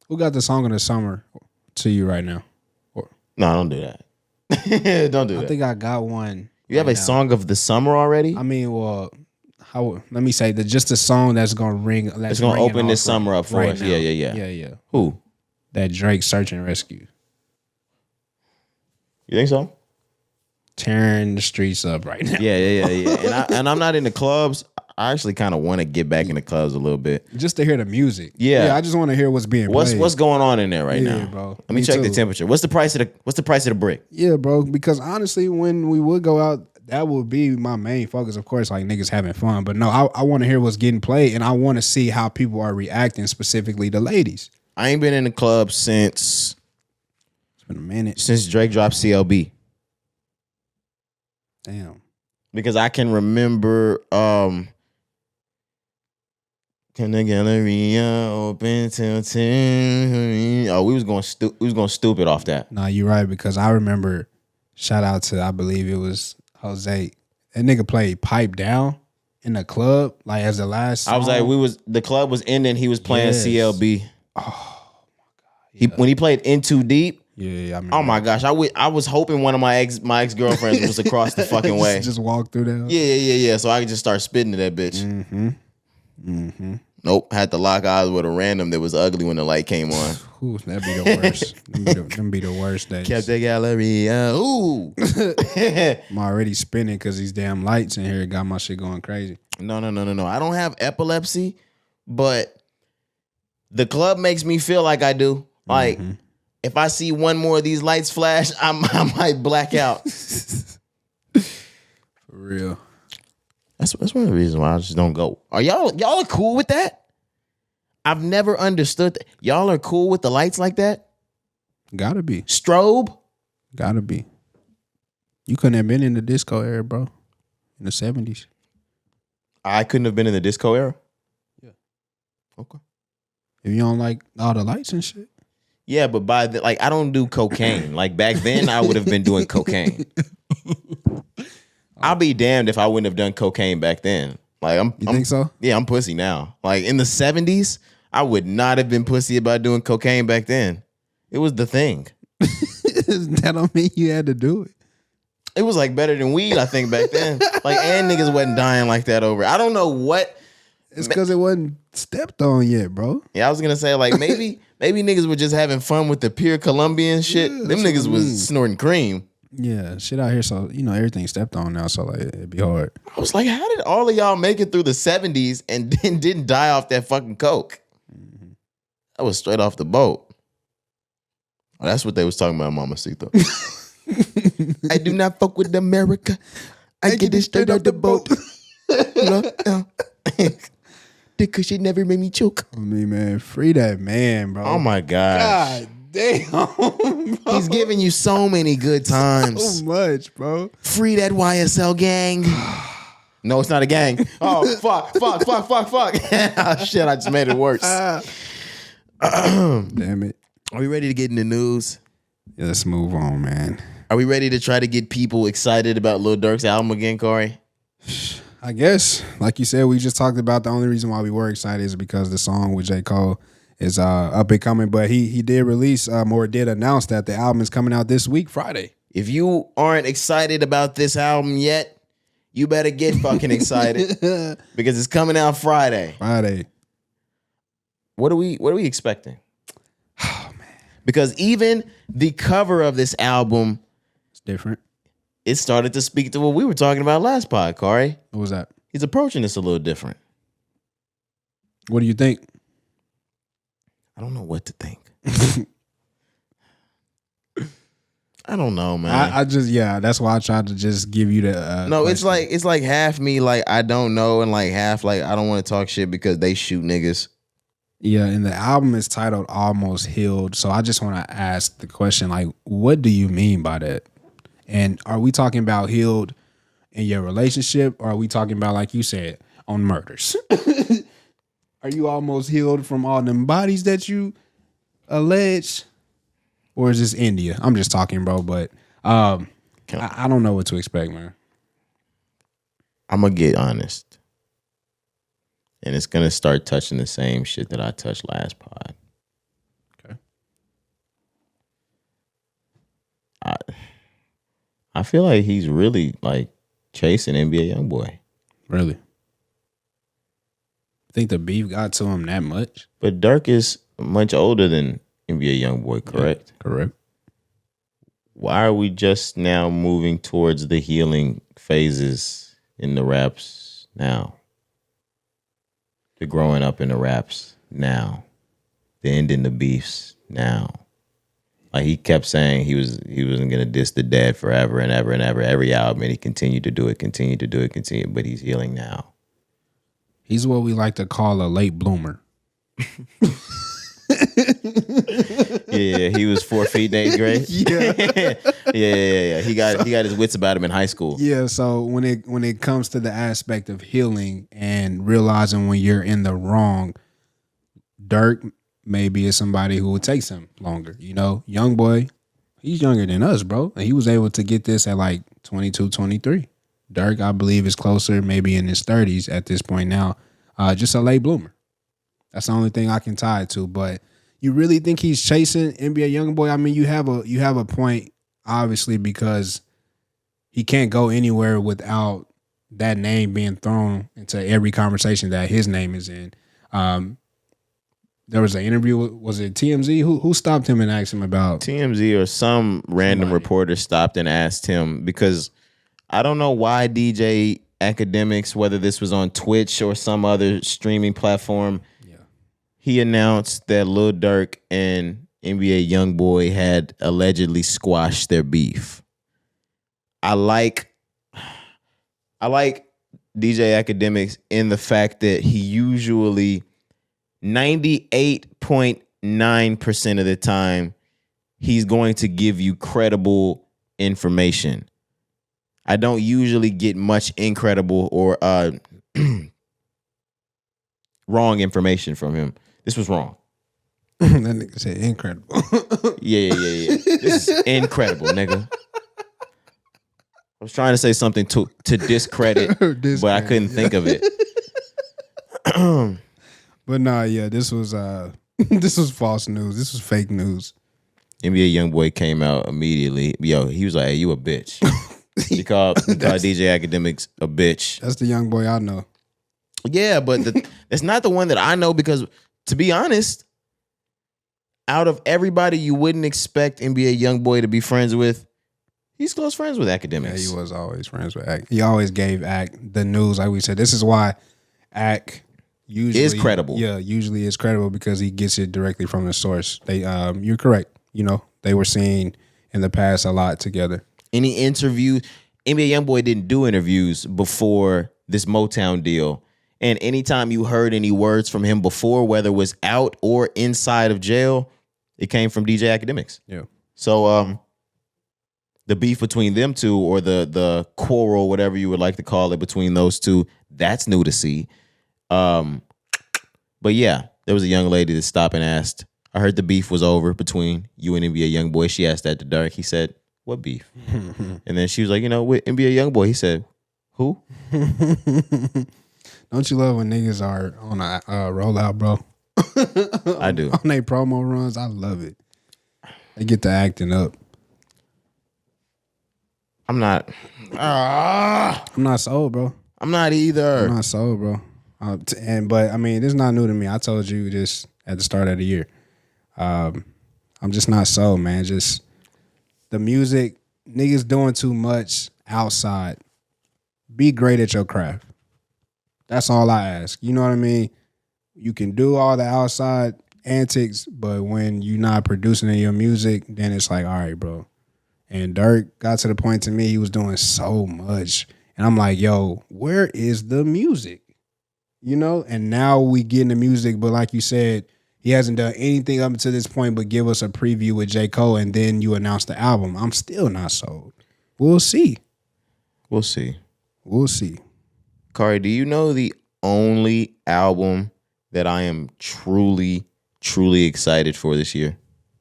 Who got the song of the summer to you right now? No, don't do that. Don't do that. I think I got one. You have a song of the summer already? I mean, well, let me say that just a song that's gonna ring. It's gonna open this summer up for us. Now. Yeah. Who? That Drake Search and Rescue. You think so? Tearing the streets up right now. Yeah. And I'm not in the clubs. I actually kind of want to get back in the clubs a little bit. Just to hear the music. Yeah. I just want to hear what's being played. What's going on in there right now? Bro. Let me check the temperature. What's the price of the brick? Yeah, bro. Because honestly, when we would go out, that would be my main focus. Of course, like niggas having fun. But no, I want to hear what's getting played, and I want to see how people are reacting, specifically the ladies. I ain't been in the club since. It's been a minute. Since Drake dropped CLB. Damn. Because I can remember can the Galleria open till 10? Oh, we was going stupid off that. Nah, you're right, because I remember, shout out to, I believe it was Jose. That nigga played Pipe Down in the club, like as the last song. I was like, the club was ending, he was playing CLB. Oh my God. When he played In Too Deep. Yeah, I remember. Oh my gosh, I was hoping one of my ex girlfriends was across the fucking way. Just walk through there. Yeah. So I could just start spitting to that bitch. Nope, had to lock eyes with a random that was ugly when the light came on. Ooh, that'd be the worst. them be the worst days. Kept the gallery. Ooh. I'm already spinning because these damn lights in here got my shit going crazy. No. I don't have epilepsy, but the club makes me feel like I do. Like, if I see one more of these lights flash, I might black out. For real. That's one of the reasons why I just don't go. Are y'all are cool with that? I've never understood that. Y'all are cool with the lights like that? Gotta be. Strobe? Gotta be. You couldn't have been in the disco era, bro. In the 70s. I couldn't have been in the disco era? Yeah. Okay. If you don't like all the lights and shit. Yeah, but I don't do cocaine. Like back then, I would have been doing cocaine. I'll be damned if I wouldn't have done cocaine back then. Like you think so? Yeah, I'm pussy now. Like in the 70s, I would not have been pussy about doing cocaine back then. It was the thing. That don't mean you had to do it. It was like better than weed, I think, back then. Like, and niggas wasn't dying like that over. I don't know what. It's because it wasn't stepped on yet, bro. Yeah, I was gonna say like maybe niggas were just having fun with the pure Colombian shit. Yeah, them niggas was snorting cream. Yeah, shit out here, so everything's stepped on now, so like it'd be hard. I was like, how did all of y'all make it through the 70s and then didn't die off that fucking coke? That was straight off the boat. Oh, that's what they was talking about, Mamacita. I do not fuck with America. I get it straight off the boat. Because she never made me choke. I mean, man, free that man, bro. Oh my gosh. God damn, bro. He's giving you so many good times. So much, bro. Free that YSL gang. No, it's not a gang. Oh, fuck. Oh, shit, I just made it worse. Damn it. Are we ready to get in the news? Yeah, let's move on, man. Are we ready to try to get people excited about Lil Durk's album again, Corey? I guess, like you said, we just talked about the only reason why we were excited is because the song with J. Cole is up and coming. But he did release or did announce that the album is coming out this week, Friday. If you aren't excited about this album yet, you better get fucking excited because it's coming out Friday. What are we expecting? Oh man. Because even the cover of this album, It's different. it started to speak to what we were talking about last pod, Cari. What was that? He's approaching this a little different. What do you think? I don't know what to think. I don't know, man. I just that's why I tried to just give you the no, question. it's like half me like I don't know and like half like I don't want to talk shit because they shoot niggas. Yeah, and the album is titled Almost Healed. So I just want to ask the question, like, what do you mean by that? And are we talking about healed in your relationship, or are we talking about, like you said, on murders? Are you almost healed from all them bodies that you allege? Or is this India? I'm just talking, bro, but I don't know what to expect, man. I'm going to get honest. And it's going to start touching the same shit that I touched last pod. Okay. I feel like he's really like chasing NBA YoungBoy. Really? Think the beef got to him that much? But Durk is much older than NBA YoungBoy, correct? Yeah, correct. Why are we just now moving towards the healing phases in the raps now? The growing up in the raps now. The ending the beefs now. Like he kept saying he wasn't gonna diss the dead forever and ever and ever. Every album, and he continued to do it, but he's healing now. He's what we like to call a late bloomer. Yeah, he was 4 feet in 8th grade. Yeah. He got his wits about him in high school. Yeah, so when it comes to the aspect of healing and realizing when you're in the wrong, Durk maybe is somebody who would take him longer. You know, young boy, he's younger than us, bro. And he was able to get this at like 22, 23. Durk, I believe, is closer, maybe in his 30s at this point now. Just a late bloomer. That's the only thing I can tie it to. But you really think he's chasing NBA YoungBoy? I mean, you have a point, obviously, because he can't go anywhere without that name being thrown into every conversation that his name is in. There was an interview. Was it TMZ? Who stopped him and asked him about TMZ or some random reporter stopped and asked him because I don't know why DJ Academics, whether this was on Twitch or some other streaming platform, he announced that Lil Durk and NBA YoungBoy had allegedly squashed their beef. I like DJ Academics in the fact that he usually 98.9% of the time he's going to give you credible information. I don't usually get much incredible or wrong information from him. This was wrong. that nigga said incredible. Yeah. This is incredible, nigga. I was trying to say something to discredit, but I couldn't think of it. But nah, yeah, this was false news. This was fake news. NBA YoungBoy came out immediately. Yo, he was like, "Hey, you a bitch." He called DJ Academics a bitch. That's the young boy I know. Yeah, but it's not the one that I know because, to be honest, out of everybody you wouldn't expect NBA YoungBoy to be friends with, he's close friends with Academics. Yeah, he was always friends with Ack. He always gave Ack the news, like we said. This is why Ack usually is credible. Yeah, usually is credible because he gets it directly from the source. They, you're correct. You know, they were seen in the past a lot together. Any interview, NBA YoungBoy didn't do interviews before this Motown deal. And anytime you heard any words from him before, whether it was out or inside of jail, it came from DJ Academics. Yeah. So the beef between them two, or the quarrel, whatever you would like to call it, between those two, that's new to see. But yeah, there was a young lady that stopped and asked, I heard the beef was over between you and NBA YoungBoy. She asked that to Durk. He said, what beef? And then she was like, with NBA YoungBoy. He said, who? Don't you love when niggas are on a rollout, bro? I do. On their promo runs, I love it. They get to acting up. I'm not. I'm not sold, bro. I'm not either. I'm not sold, bro. But I mean, this is not new to me. I told you this at the start of the year. I'm just not sold, man. Just the music, niggas doing too much outside. Be great at your craft. That's all I ask. You know what I mean? You can do all the outside antics, but when you're not producing in your music, then it's like, all right, bro. And Durk got to the point to me, he was doing so much. And I'm like, yo, where is the music? You know? And now we getting the music, but like you said, he hasn't done anything up to this point but give us a preview with J. Cole, and then you announce the album. I'm still not sold. We'll see. We'll see. We'll see. Cari, do you know the only album that I am truly, truly excited for this year?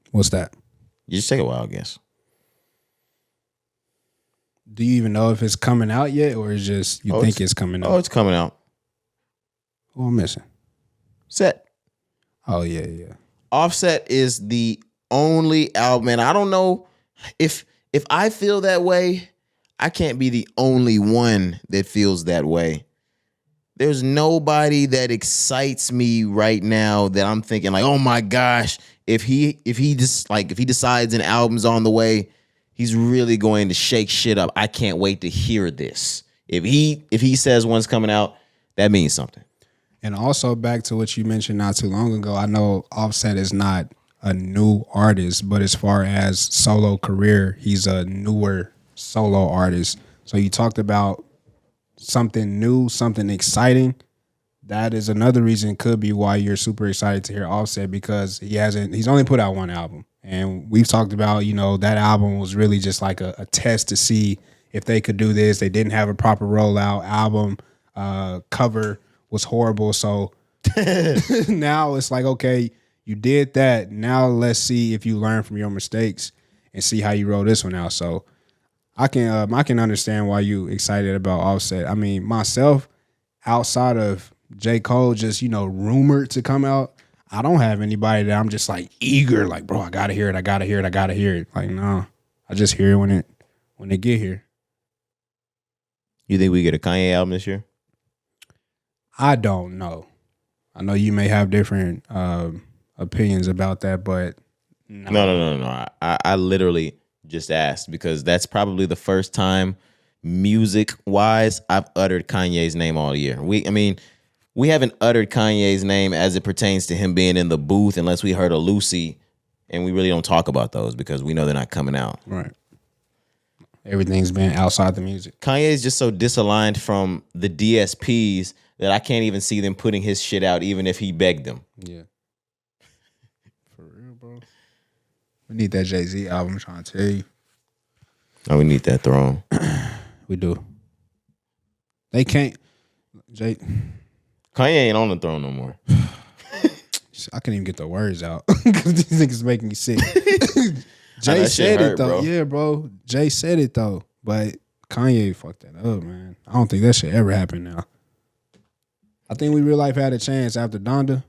What's that? You just take a wild guess. Do you even know if it's coming out yet, or is just you think it's coming out? Oh, it's coming out. Who I'm missing? Set. Oh, yeah. Offset is the only album, and I don't know if I feel that way, I can't be the only one that feels that way. There's nobody that excites me right now that I'm thinking like, oh my gosh, if he decides an album's on the way, he's really going to shake shit up. I can't wait to hear this. If he says one's coming out, that means something. And also back to what you mentioned not too long ago, I know Offset is not a new artist, but as far as solo career, he's a newer solo artist. So you talked about something new, something exciting. That is another reason could be why you're super excited to hear Offset, because he's only put out one album. And we've talked about, that album was really just like a test to see if they could do this. They didn't have a proper rollout. Album cover was horrible. So now it's like, okay, you did that. Now let's see if you learn from your mistakes and see how you roll this one out. So I can understand why you excited about Offset. I mean, myself, outside of J. Cole just, rumored to come out, I don't have anybody that I'm just like eager, like, bro, I gotta hear it. Like, no. I just hear it when they get here. You think we get a Kanye album this year? I don't know. I know you may have different opinions about that, but no. I literally just asked because that's probably the first time music-wise I've uttered Kanye's name all year. We haven't uttered Kanye's name as it pertains to him being in the booth unless we heard a Lucy, and we really don't talk about those because we know they're not coming out. Right. Everything's been outside the music. Kanye's just so disaligned from the DSPs that I can't even see them putting his shit out even if he begged them. Yeah. For real, bro. We need that Jay-Z album, I'm trying to tell you. Oh, we need that throne. We do. They can't. Kanye ain't on the throne no more. I can't even get the words out because these niggas make me sick. Jay said it though. Bro. Yeah, bro. Jay said it though. But Kanye fucked that up, man. I don't think that shit ever happened now. I think we real life had a chance after Donda.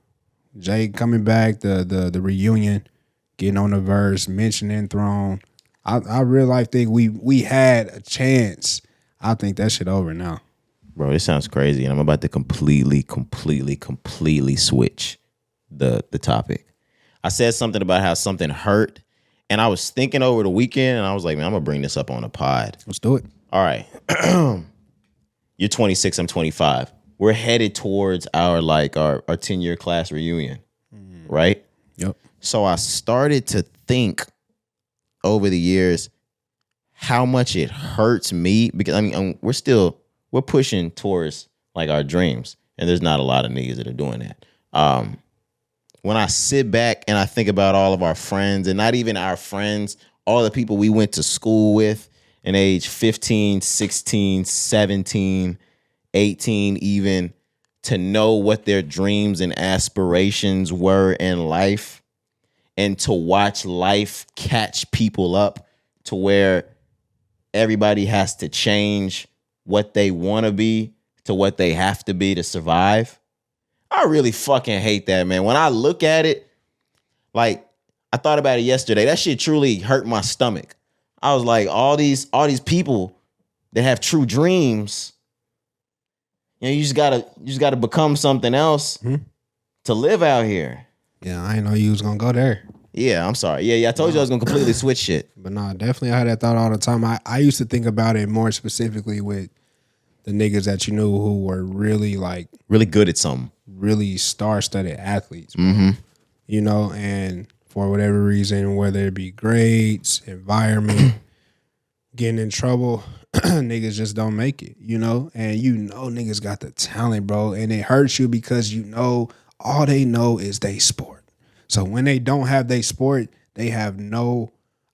Jay coming back, the reunion, getting on the verse, mentioning Throne. I real life think we had a chance. I think that shit over now. Bro, this sounds crazy, and I'm about to completely switch the topic. I said something about how something hurt, and I was thinking over the weekend, and I was like, man, I'm going to bring this up on a pod. Let's do it. All right. You're 26, I'm 25. We're headed towards our 10-year class reunion, right? Yep. So I started to think over the years how much it hurts me because, we're pushing towards our dreams, and there's not a lot of niggas that are doing that. When I sit back and I think about all of our friends, and not even our friends, all the people we went to school with in age 15, 16, 17, 18 even, to know what their dreams and aspirations were in life, and to watch life catch people up to where everybody has to change what they want to be to what they have to be to survive. I really fucking hate that, man. When I look at it, like, I thought about it yesterday. That shit truly hurt my stomach. I was like, all these people that have true dreams, you just gotta become something else to live out here. Yeah, I didn't know you was gonna go there. Yeah, I'm sorry. Yeah, I told you I was gonna completely switch shit. But no, definitely I had that thought all the time. I used to think about it more specifically with the niggas that you knew who were really really good at something. Really star-studded athletes. You know, and for whatever reason, whether it be grades, environment, getting in trouble, niggas just don't make it, you know? And you know niggas got the talent, bro. And it hurts you because you know all they know is they sport. So when they don't have they sport, they have no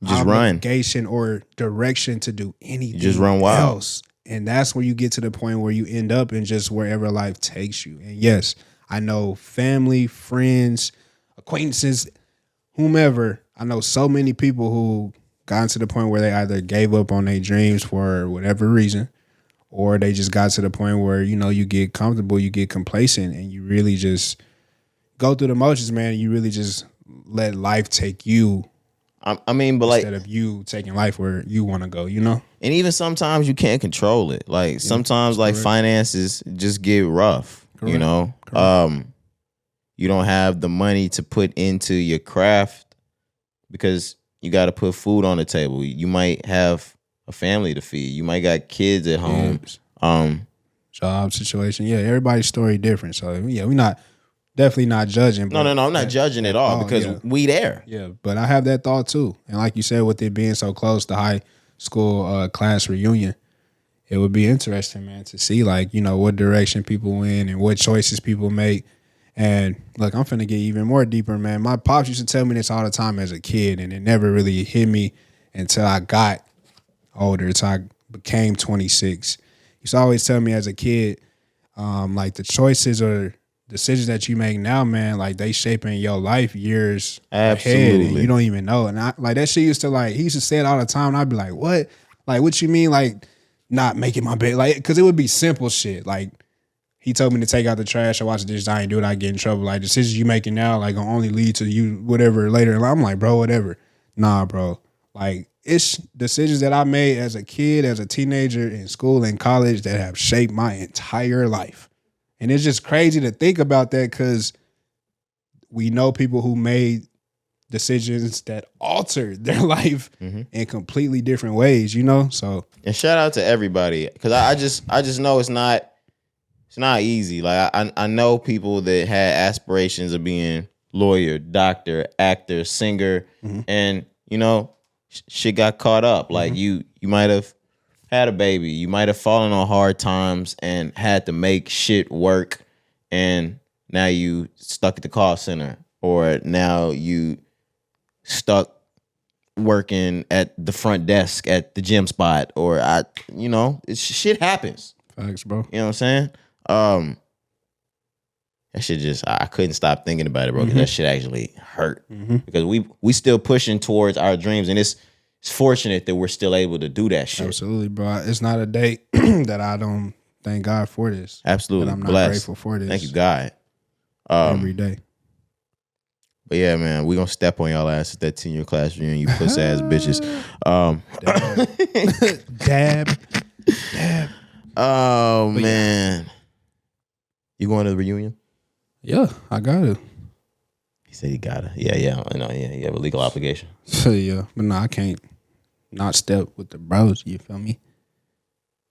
obligation or direction to do anything just run wild. else. And that's where you get to the point where you end up in just wherever life takes you. And yes, I know family, friends, acquaintances, whomever. I know so many people who got to the point where they either gave up on their dreams for whatever reason, or they just got to the point where, you know, you get comfortable, you get complacent, and you really just go through the motions, man. You really just let life take you. I mean, but instead of you taking life where you want to go, you know? And even sometimes you can't control it. Like sometimes like finances just get rough, you know? You don't have the money to put into your craft because you got to put food on the table. You might have a family to feed. You might got kids at home. Job situation. Yeah, everybody's story different. So yeah, we're definitely not judging. No, I'm not judging at all because we there. Yeah, but I have that thought too. And like you said, with it being so close to high school class reunion, it would be interesting, man, to see like, you know, what direction people went and what choices people make. And look, I'm finna get even more deeper, man. My pops used to tell me this all the time as a kid, and it never really hit me until I got older, until I became 26. He used to always tell me as a kid, like the choices or decisions that you make now, man, like they shaping your life years ahead, and you don't even know. And I like that shit used to he used to say it all the time, and I'd be like, what? Like, what you mean, like, not making my bed? Like, because it would be simple shit. Like, he told me to take out the trash or watch the dishes. I ain't do it. I get in trouble. Like, decisions you making now, like, gonna only lead to you whatever later. And I'm like, bro, whatever. Nah, bro. Like, it's decisions that I made as a kid, as a teenager, in school and college that have shaped my entire life. And it's just crazy to think about that because we know people who made decisions that altered their life in completely different ways, you know? So, and shout out to everybody because I just know it's not easy. Like I know people that had aspirations of being lawyer, doctor, actor, singer, and you know, shit got caught up. Like you might have had a baby, you might have fallen on hard times and had to make shit work, and now you stuck at the call center, or now you stuck working at the front desk at the gym spot, or shit happens. Thanks, bro. You know what I'm saying? That shit just, I couldn't stop thinking about it, bro, because that shit actually hurt. Because we still pushing towards our dreams, and it's fortunate that we're still able to do that shit. Absolutely, bro. It's not a day that I don't thank God for this. Absolutely. That I'm not grateful for this. Thank you, God. Every day. But yeah, man, we gonna step on y'all ass at that 10-year class reunion, you puss ass bitches. Dab. Oh, but man. Yeah. You going to the reunion? Yeah, I got to. He said he got to. Yeah. I know, yeah. You have a legal obligation. So, yeah. But no, I can't not step with the bros. You feel me?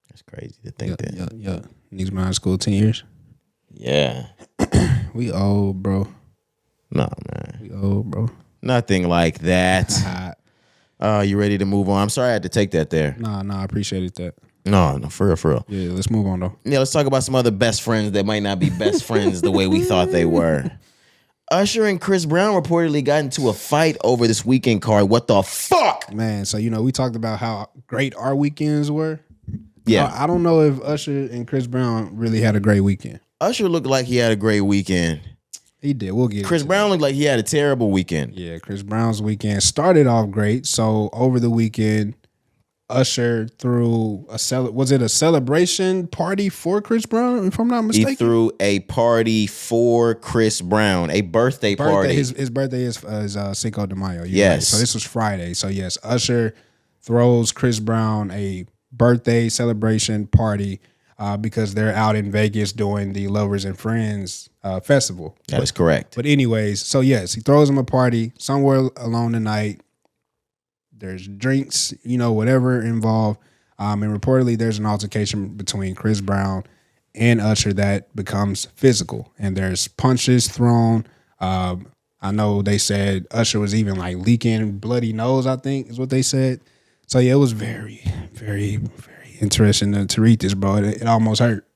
That's crazy to think that. Yeah. Niggas been out of school 10 years. Yeah. We old, bro. Nah, man. We old, bro. Nothing like that. You ready to move on? I'm sorry I had to take that there. Nah, I appreciated that. No, for real. Yeah, let's move on, though. Yeah, let's talk about some other best friends that might not be best friends the way we thought they were. Usher and Chris Brown reportedly got into a fight over this Weeknd card. What the fuck? Man, so, we talked about how great our weekends were. Yeah. I don't know if Usher and Chris Brown really had a great weekend. Usher looked like he had a great weekend. He did. We'll get Chris Brown looked like he had a terrible weekend. Yeah, Chris Brown's weekend started off great. So over the weekend, Usher threw was it a celebration party for Chris Brown, if I'm not mistaken? He threw a party for Chris Brown, a birthday party. His birthday is Cinco de Mayo. Yes. Right. So this was Friday. So yes, Usher throws Chris Brown a birthday celebration party because they're out in Vegas doing the Lovers and Friends festival. That is correct. But anyways, so yes, he throws him a party somewhere along the night. There's drinks, whatever involved. And reportedly there's an altercation between Chris Brown and Usher that becomes physical. And there's punches thrown. I know they said Usher was even like leaking bloody nose, I think is what they said. So yeah, it was very, very, very interesting to read this, bro. It almost hurt.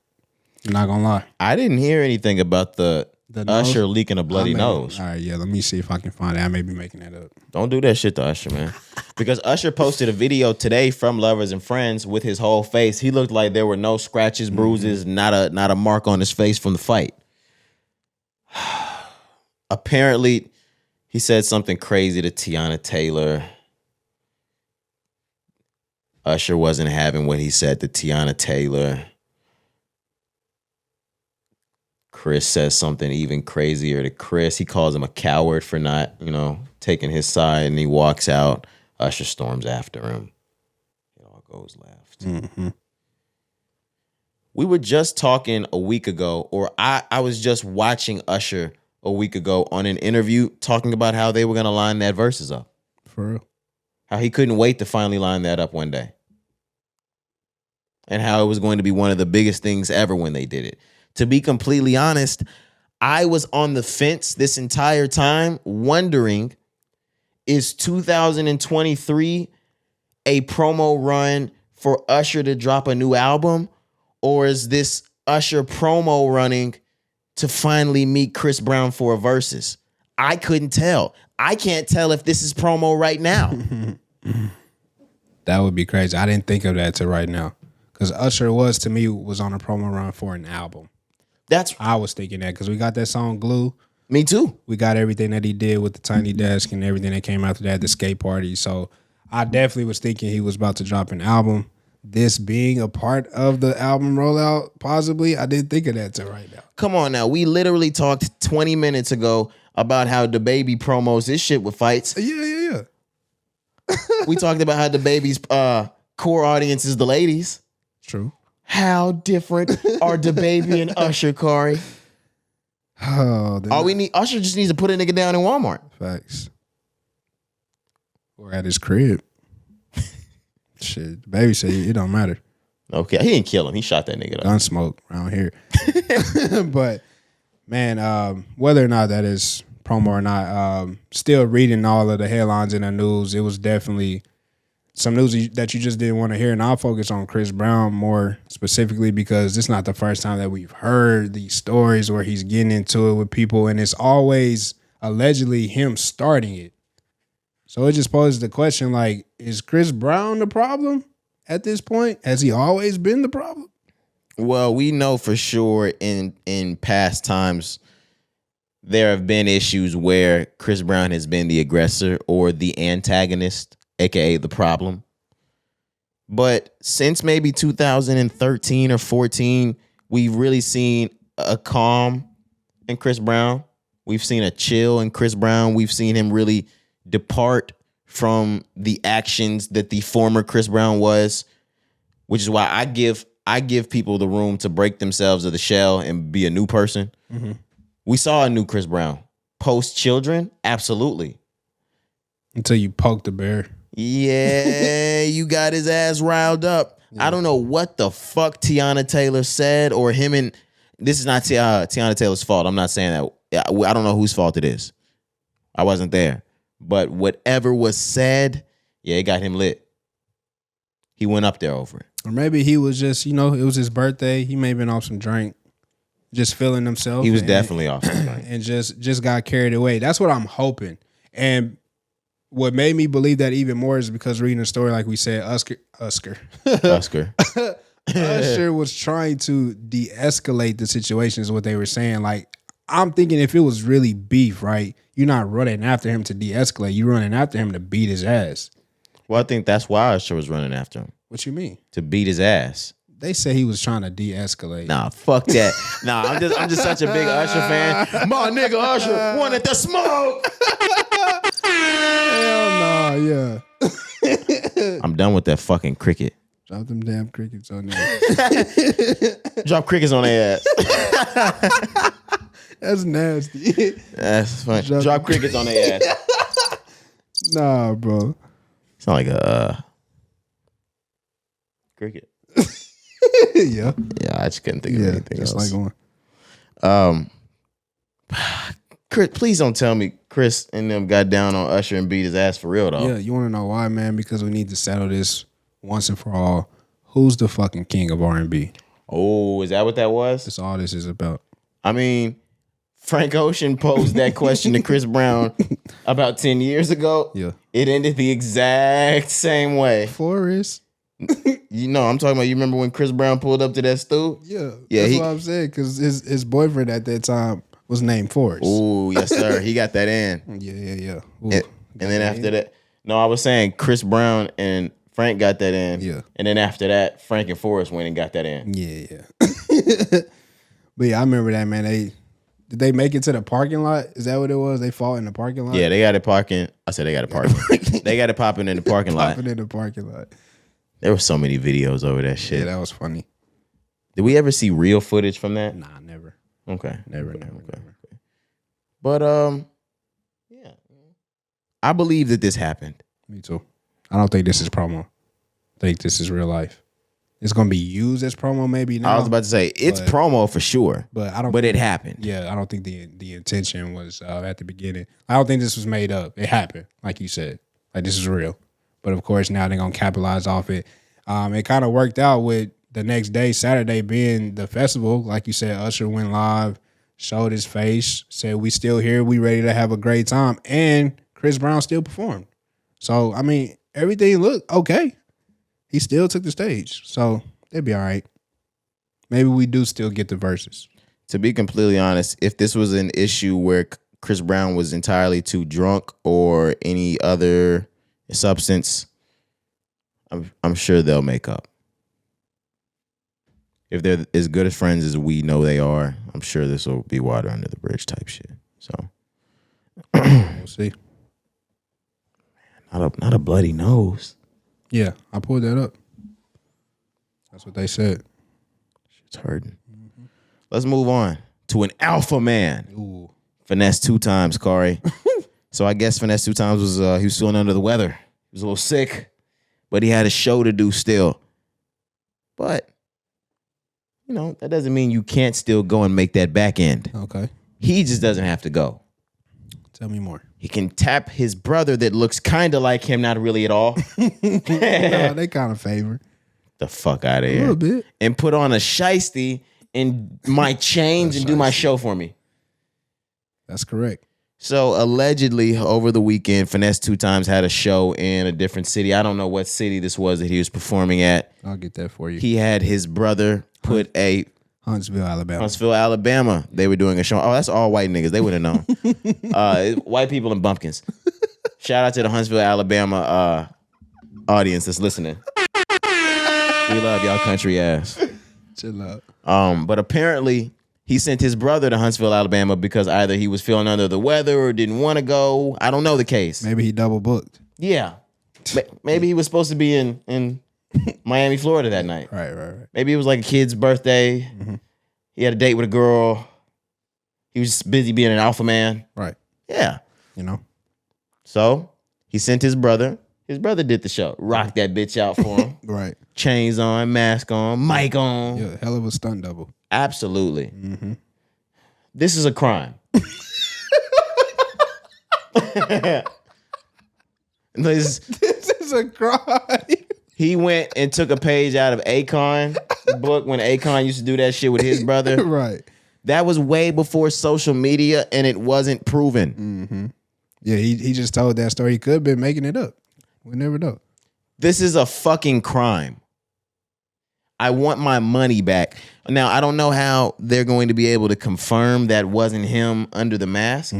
I'm not gonna lie. I didn't hear anything about the Usher leaking a bloody nose. All right, yeah, let me see if I can find it. I may be making that up. Don't do that shit to Usher, man. Because Usher posted a video today from Lovers and Friends with his whole face. He looked like there were no scratches, bruises, not a mark on his face from the fight. Apparently, he said something crazy to Tiana Taylor. Usher wasn't having what he said to Tiana Taylor. Chris says something even crazier to Chris. He calls him a coward for not, taking his side, and he walks out. Usher storms after him. It all goes left. Mm-hmm. We were just talking a week ago, or I was just watching Usher a week ago on an interview talking about how they were going to line that verses up. For real. How he couldn't wait to finally line that up one day. And how it was going to be one of the biggest things ever when they did it. To be completely honest, I was on the fence this entire time wondering, is 2023 a promo run for Usher to drop a new album? Or is this Usher promo running to finally meet Chris Brown for a versus? I couldn't tell. I can't tell if this is promo right now. That would be crazy. I didn't think of that till right now. Because Usher was on a promo run for an album. I was thinking that because we got that song Glue. Me too. We got everything that he did with the Tiny Desk and everything that came after that, the skate party. So I definitely was thinking he was about to drop an album. This being a part of the album rollout, possibly, I didn't think of that till right now. Come on now. We literally talked 20 minutes ago about how DaBaby promos his shit with fights. Yeah. We talked about how DaBaby's core audience is the ladies. True. How different are DaBaby and Usher, Cari? All we need, Usher just needs to put a nigga down in Walmart. Facts. Or at his crib. Shit, Baby said it don't matter. Okay, he didn't kill him. He shot that nigga up. Gun smoke around here. But man, whether or not that is promo or not, still reading all of the headlines in the news, it was definitely some news that you just didn't want to hear. And I'll focus on Chris Brown more specifically because it's not the first time that we've heard these stories where he's getting into it with people, and it's always allegedly him starting it. So it just poses the question, like, is Chris Brown the problem at this point? Has he always been the problem? Well, we know for sure in past times there have been issues where Chris Brown has been the aggressor or the antagonist, aka the problem. But since maybe 2013 or 14, we've really seen a calm in Chris Brown. We've seen a chill in Chris Brown. We've seen him really depart from the actions that the former Chris Brown was, which is why I give people the room to break themselves of the shell and be a new person. Mm-hmm. We saw a new Chris Brown. Post children, absolutely. Until you poke the bear. Yeah, you got his ass riled up. Yeah. I don't know what the fuck Tiana Taylor said or him, and this is not Tiana Taylor's fault. I'm not saying that. I don't know whose fault it is. I wasn't there. But whatever was said, yeah, it got him lit. He went up there over it. Or maybe he was just, it was his birthday. He may have been off some drink, just feeling himself. He was definitely off some drink. And just got carried away. That's what I'm hoping. And what made me believe that even more is because reading the story, like we said, Usher was trying to de-escalate the situation is what they were saying. Like, I'm thinking if it was really beef, right, you're not running after him to de-escalate. You're running after him to beat his ass. Well, I think that's why Usher was running after him. What you mean? To beat his ass. They say he was trying to de-escalate. Nah, fuck that. Nah, I'm just such a big Usher fan. My nigga Usher wanted the smoke. Hell no, yeah. I'm done with that fucking cricket. Drop them damn crickets on there. Drop crickets on their ass. That's nasty. That's funny. Drop crickets on their ass. Nah, bro. It's not like a cricket. Yeah. Yeah, I just couldn't think of anything just else. like one. Chris, please don't tell me Chris and them got down on Usher and beat his ass for real though. Yeah, you want to know why, man? Because we need to settle this once and for all. Who's the fucking king of R&B? Oh, is that what that was? That's all this is about. I mean, Frank Ocean posed that question to Chris Brown about 10 years ago. Yeah. It ended the exact same way. Forrest. You know, I'm talking about, you remember when Chris Brown pulled up to that stool? Yeah. Yeah, That's what I'm saying, because his boyfriend at that time was named Forrest. Oh, yes, sir. He got that in. Yeah. And then after that, no, I was saying Chris Brown and Frank got that in. Yeah. And then after that, Frank and Forrest went and got that in. Yeah. But yeah, I remember that, man. Did they make it to the parking lot? Is that what it was? They fought in the parking lot? Yeah, they got it parking. I said they got it parking. They got it popping in the parking lot. Popping in the parking lot. There were so many videos over that shit. Yeah, that was funny. Did we ever see real footage from that? Nah, never. Okay. Never. But yeah. I believe that this happened. Me too. I don't think this is promo. I think this is real life. It's gonna be used as promo maybe now. I was about to say it's promo for sure. But I don't But it happened. Yeah, I don't think the intention was at the beginning. I don't think this was made up. It happened, like you said. Like this is real. But of course now they're gonna capitalize off it. It kind of worked out with the next day, Saturday being the festival. Like you said, Usher went live, showed his face, said we still here, we ready to have a great time, and Chris Brown still performed. So I mean, everything looked okay. He still took the stage, so they'd be all right. Maybe we do still get the verses. To be completely honest, if this was an issue where Chris Brown was entirely too drunk or any other substance, I'm sure they'll make up. If they're as good as friends as we know they are, I'm sure this will be water under the bridge type shit. So we'll see. Not a bloody nose. Yeah, I pulled that up. That's what they said. Shit's hurting. Mm-hmm. Let's move on to an alpha man. Ooh. Finesse 2 times, Cari. So I guess Finesse 2 times was he was feeling under the weather. He was a little sick, but he had a show to do still. But you know, that doesn't mean you can't still go and make that back end. Okay. He just doesn't have to go. Tell me more. He can tap his brother that looks kind of like him, not really at all. No, they kind of favor. The fuck out of here. A little bit. And put on a shiesty and my chains and do my show for me. That's correct. So allegedly over the weekend, Finesse 2 times had a show in a different city. I don't know what city this was that he was performing at. I'll get that for you. He had his brother put Huntsville, Alabama. They were doing a show. Oh, that's all white niggas. They would have known. White people and bumpkins. Shout out to the Huntsville, Alabama audience that's listening. We love y'all country ass. Chill out. But apparently he sent his brother to Huntsville, Alabama because either he was feeling under the weather or didn't want to go. I don't know the case. Maybe he double booked. Yeah. Maybe he was supposed to be in Miami, Florida that night. Right. Maybe it was like a kid's birthday. Mm-hmm. He had a date with a girl. He was just busy being an alpha man. Right. Yeah. You know? So he sent his brother. His brother did the show. Rocked that bitch out for him. Right. Chains on, mask on, mic on. Yeah, hell of a stunt double. Absolutely. Mm-hmm. This is a crime. This is a crime. He went and took a page out of Akon's book when Akon used to do that shit with his brother. Right. That was way before social media and it wasn't proven. Mm-hmm. Yeah, he just told that story. He could have been making it up. We never know. This is a fucking crime. I want my money back. Now, I don't know how they're going to be able to confirm that wasn't him under the mask,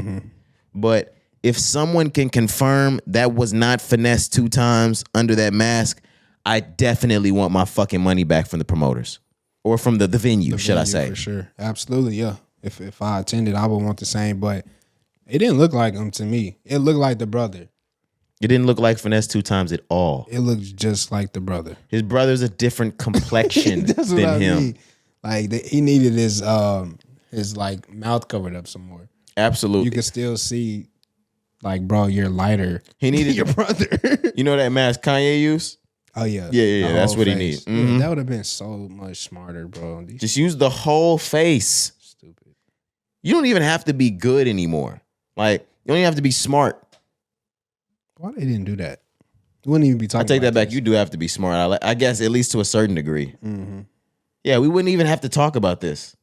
but if someone can confirm that was not finessed 2 times under that mask, I definitely want my fucking money back from the promoters or from the venue, should I say? For sure, absolutely, yeah. If I attended, I would want the same, but it didn't look like him to me. It looked like the brother. It didn't look like finesse 2 times at all. It looked just like the brother. His brother's a different complexion than him. Mean. Like he needed his like mouth covered up some more. Absolutely, you could still see, like, bro, you're lighter. He needed your brother. You know that mask Kanye used? Oh yeah, yeah. That's what he needs. Yeah, that would have been so much smarter, bro. Just use the whole face. Stupid. You don't even have to be good anymore. Like, you don't even have to be smart. Why they didn't do that? You wouldn't even be talking. I take that back. This. You do have to be smart. I guess at least to a certain degree. Mm-hmm. Yeah, we wouldn't even have to talk about this.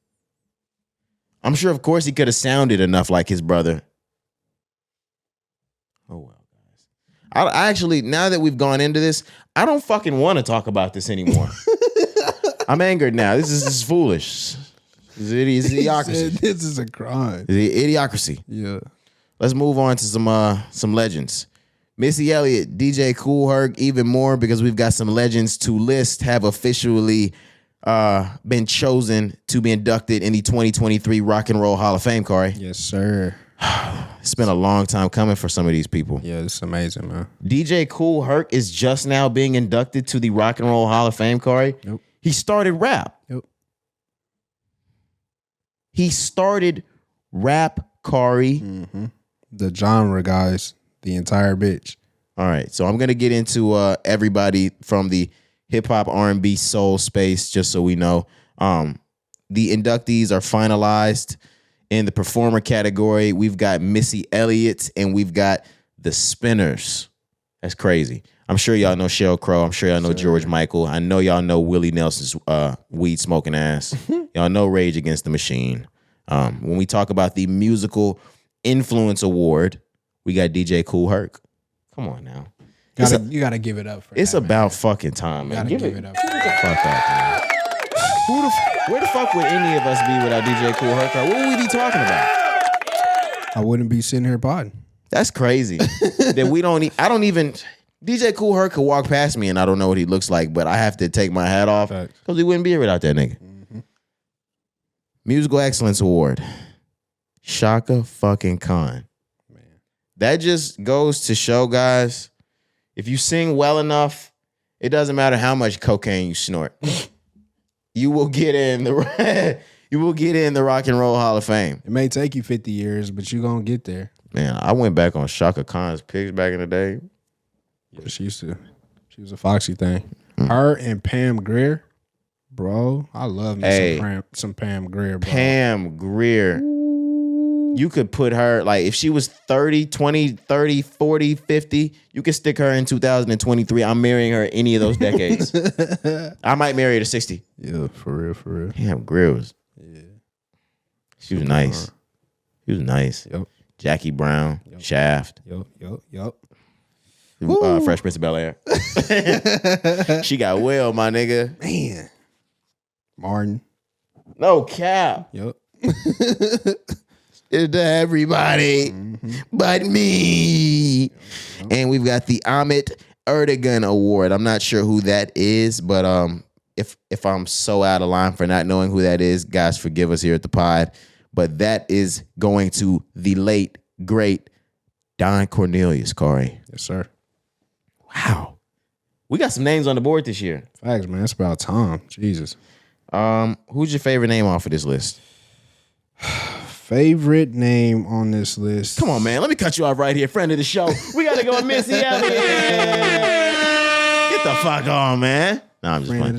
I'm sure, of course, he could have sounded enough like his brother. Oh, well, guys. I actually, now that we've gone into this, I don't fucking want to talk about this anymore. I'm angered now. This is foolish. This is idiocracy. This is a crime. Idiocracy. Yeah. Let's move on to some legends. Missy Elliott, DJ Kool Herc, even more because we've got some legends to list have officially been chosen to be inducted in the 2023 Rock and Roll Hall of Fame, Cari. Yes, sir. It's been a long time coming for some of these people. Yeah, it's amazing, man. DJ Kool Herc is just now being inducted to the Rock and Roll Hall of Fame, Cari. Yep. He started rap. Yep. He started rap, Cari. Mm-hmm. The genre, guys. The entire bitch. All right, so I'm gonna get into everybody from the hip hop, R&B, soul space, just so we know. The inductees are finalized in the performer category. We've got Missy Elliott and we've got the Spinners. That's crazy. I'm sure y'all know Sheryl Crow. I'm sure y'all know George Michael. I know y'all know Willie Nelson's weed smoking ass. Y'all know Rage Against the Machine. When we talk about the Musical Influence Award, we got DJ Kool Herc. Come on now. You gotta give it up for It's that, about man. fucking time, man. Give it up. Give it the fuck up, man. Where the fuck would any of us be without DJ Kool Herc? What would we be talking about? I wouldn't be sitting here podding. That's crazy. That we don't. I don't even. DJ Kool Herc could walk past me and I don't know what he looks like, but I have to take my hat off because we wouldn't be here without that nigga. Mm-hmm. Musical Excellence Award. Shaka fucking Khan. Man. That just goes to show, guys, if you sing well enough, it doesn't matter how much cocaine you snort. You will get in the Rock and Roll Hall of Fame. It may take you 50 years, but you're gonna get there. Man, I went back on Shaka Khan's pics back in the day. Yeah, she was a foxy thing. Her and Pam Grier, bro. I love me some Pam Grier, bro. Pam Grier. You could put her, like, if she was 30, 20, 30, 40, 50, you could stick her in 2023. I'm marrying her any of those decades. I might marry her to 60. Yeah, for real. Pam Grier was. Yeah. She was nice. She was nice. Yep. Jackie Brown, yep. Shaft. Yep. Fresh Prince of Bel-Air. She got well, my nigga. Man. Martin. No cap. Yep. It's to everybody but me. Yep. And we've got the Ahmet Erdogan Award. I'm not sure who that is, but if I'm so out of line for not knowing who that is, guys, forgive us here at the pod. But that is going to the late, great Don Cornelius, Cari. Yes, sir. Wow. We got some names on the board this year. Facts, man. It's about time. Jesus. Who's your favorite name off of this list? Favorite name on this list. Come on, man. Let me cut you off right here. Friend of the show. We got to go with Missy Elliott. Get the fuck on, man. Nah, I'm just friend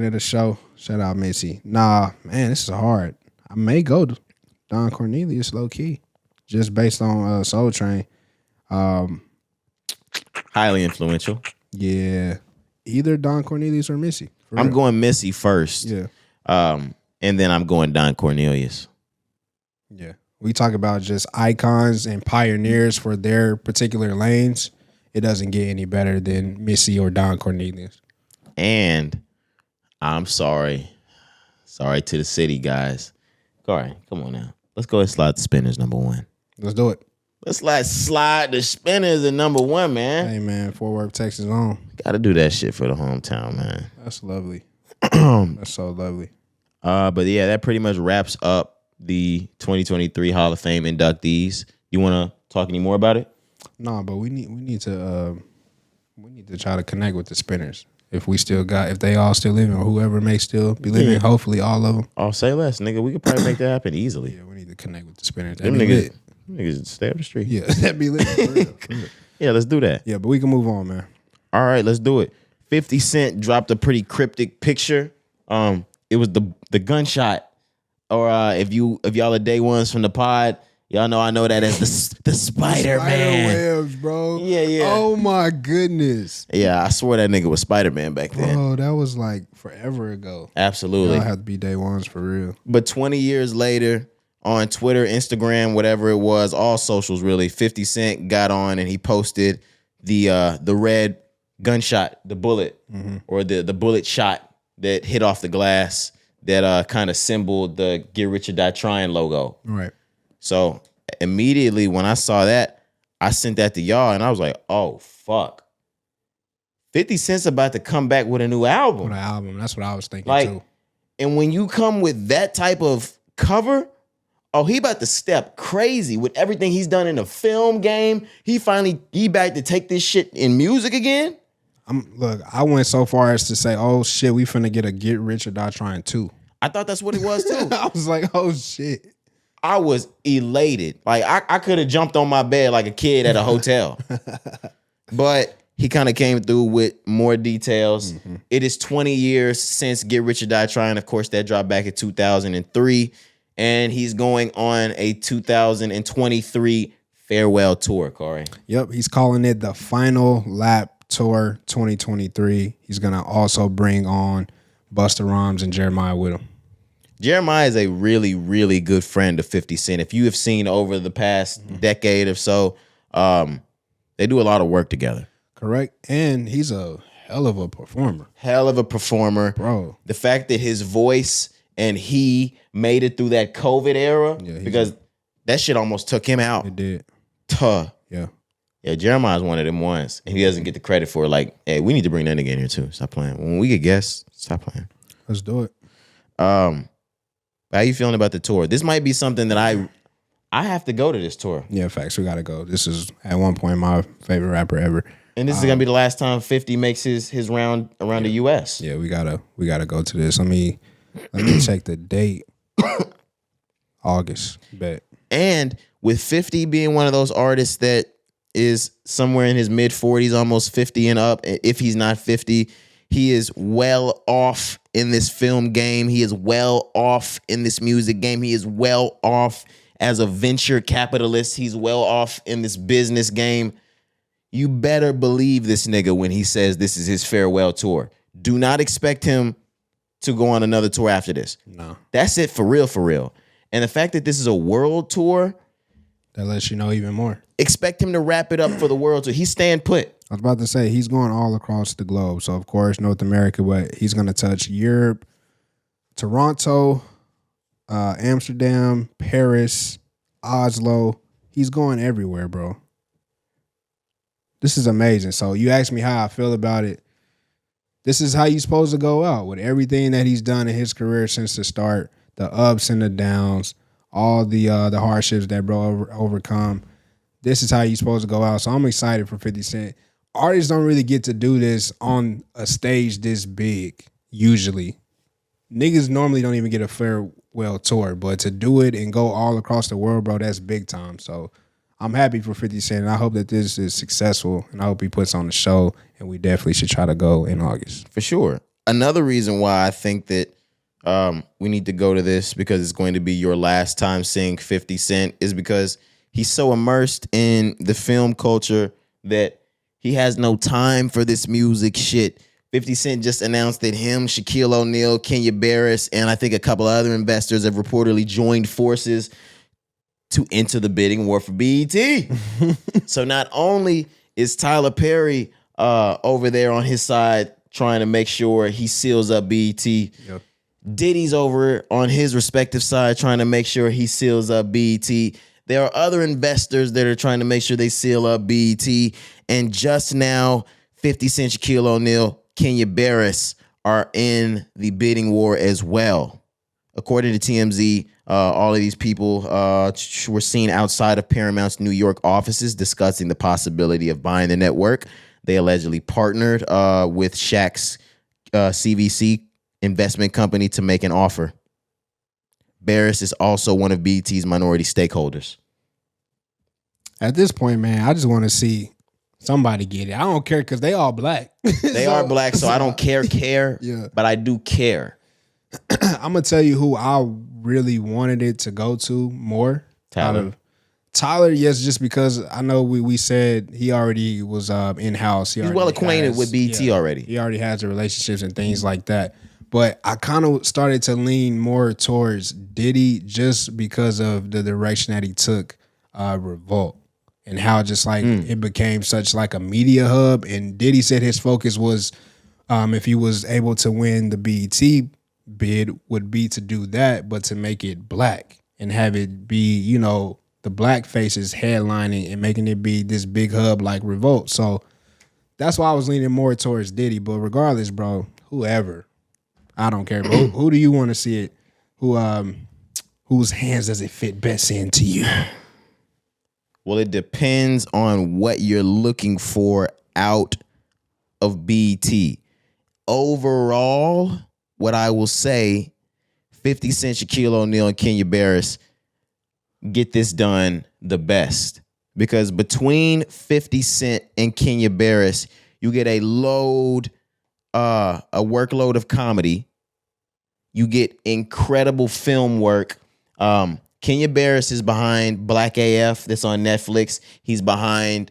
of the show. Shout out Missy. Nah, man, this is hard. I may go to Don Cornelius low key, just based on Soul Train. Highly influential. Yeah, either Don Cornelius or Missy. I'm going Missy first. Yeah. And then I'm going Don Cornelius. Yeah. We talk about just icons and pioneers for their particular lanes. It doesn't get any better than Missy or Don Cornelius. And I'm sorry. Sorry to the city, guys. All right, come on now. Let's go and slide the Spinners number one. Let's do it. Let's slide the Spinners at number 1, man. Hey, man, Fort Worth, Texas on. Got to do that shit for the hometown, man. That's lovely. That's so lovely. But yeah, that pretty much wraps up the 2023 Hall of Fame inductees. You want to talk any more about it? No, but we need to try to connect with the Spinners. If they all still living, or whoever may still be living, hopefully all of them. I'll say less, nigga. We could probably make that happen easily. Yeah, we need to connect with the Spinners. Them niggas stay up the street. Yeah, that'd be lit. For real. Yeah, let's do that. Yeah, but we can move on, man. All right, let's do it. 50 Cent dropped a pretty cryptic picture. It was the gunshot. Or if y'all are day ones from the pod, y'all know I know that as the Spider-Man. Spider webs, bro. Yeah. Oh my goodness. Yeah, I swore that nigga was Spider-Man back then. Bro, that was like forever ago. Absolutely. Y'all have to be day ones for real. But 20 years later, on Twitter, Instagram, whatever it was, all socials really, 50 Cent got on and he posted the red gunshot, the bullet, or the bullet shot that hit off the glass that kind of symboled the Get Rich or Die Trying logo. Right. So immediately when I saw that, I sent that to y'all and I was like, oh, fuck. 50 Cent's about to come back with a new album. With an album. That's what I was thinking too. And when you come with that type of cover, he about to step crazy with everything he's done in the film game. He back to take this shit in music again. Look, I went so far as to say, oh shit, we finna get a Get Rich or Die Trying 2. I thought that's what it was too. I was like, oh shit. I was elated. Like I could have jumped on my bed like a kid at a hotel. But he kind of came through with more details. Mm-hmm. It is 20 years since Get Rich or Die Trying. Of course, that dropped back in 2003. And he's going on a 2023 farewell tour, Corey. Yep, he's calling it the Final Lap Tour 2023. He's going to also bring on Busta Rhymes and Jeremiah with him. Jeremiah is a really, really good friend of 50 Cent. If you have seen over the past decade or so, they do a lot of work together. Correct. And he's a hell of a performer. Hell of a performer. Bro. The fact that his voice and he made it through that COVID era, because that shit almost took him out. It did. Yeah. Yeah, Jeremiah's one of them ones, and he doesn't get the credit for it. Like, hey, we need to bring that nigga in here too. Stop playing. When we get guests, stop playing. Let's do it. How you feeling about the tour? This might be something that I have to go to this tour. Yeah, facts. We got to go. This is at one point my favorite rapper ever. And this is gonna be the last time 50 makes his round around the U.S. Yeah, we gotta go to this. Let me check the date. August. Bet. And with 50 being one of those artists that is somewhere in his mid 40s, almost 50 and up. If he's not 50, he is well off in this film game. He is well off in this music game. He is well off as a venture capitalist. He's well off in this business game. You better believe this nigga when he says this is his farewell tour. Do not expect him to go on another tour after this. No. That's it for real, for real. And the fact that this is a world tour, that lets you know even more. Expect him to wrap it up for the world tour. He's staying put. I was about to say, he's going all across the globe. So, of course, North America, but he's going to touch Europe, Toronto, Amsterdam, Paris, Oslo. He's going everywhere, bro. This is amazing. So you asked me how I feel about it. This is how you're supposed to go out with everything that he's done in his career since the start, the ups and the downs, all the hardships that bro overcome. This is how you're supposed to go out. So I'm excited for 50 Cent. Artists don't really get to do this on a stage this big, usually. Niggas normally don't even get a farewell tour, but to do it and go all across the world, bro, that's big time. So I'm happy for 50 Cent, and I hope that this is successful, and I hope he puts on the show, and we definitely should try to go in August. For sure. Another reason why I think that we need to go to this, because it's going to be your last time seeing 50 Cent, is because he's so immersed in the film culture that he has no time for this music shit. 50 Cent just announced that him, Shaquille O'Neal, Kenya Barris, and I think a couple of other investors have reportedly joined forces to enter the bidding war for BET. So not only is Tyler Perry over there on his side trying to make sure he seals up BET, Diddy's over on his respective side trying to make sure he seals up BET. There are other investors that are trying to make sure they seal up BET. And just now, 50 Cent, Shaquille O'Neal, Kenya Barris are in the bidding war as well. According to TMZ, all of these people were seen outside of Paramount's New York offices discussing the possibility of buying the network. They allegedly partnered with Shaq's CVC investment company to make an offer. Barris is also one of BET's minority stakeholders. At this point, man, I just want to see somebody get it. I don't care because they all black. They are black, so I don't care, Yeah. but I do care. I'm going to tell you who I really wanted it to go to more. Tyler, yes, just because I know we said he already was in-house. He's well acquainted with BET already. He already has the relationships and things like that. But I kind of started to lean more towards Diddy just because of the direction that he took Revolt and how just like it became such like a media hub. And Diddy said his focus was if he was able to win the BET bid would be to do that, but to make it black and have it be, you know, the black faces headlining and making it be this big hub like Revolt. So that's why I was leaning more towards Diddy. But regardless, bro, whoever, I don't care. But who do you want to see it? Whose hands does it fit best into you? Well, it depends on what you're looking for out of BET. Overall, what I will say, 50 Cent, Shaquille O'Neal, and Kenya Barris get this done the best. Because between 50 Cent and Kenya Barris, you get a workload of comedy. You get incredible film work. Kenya Barris is behind Black AF that's on Netflix. He's behind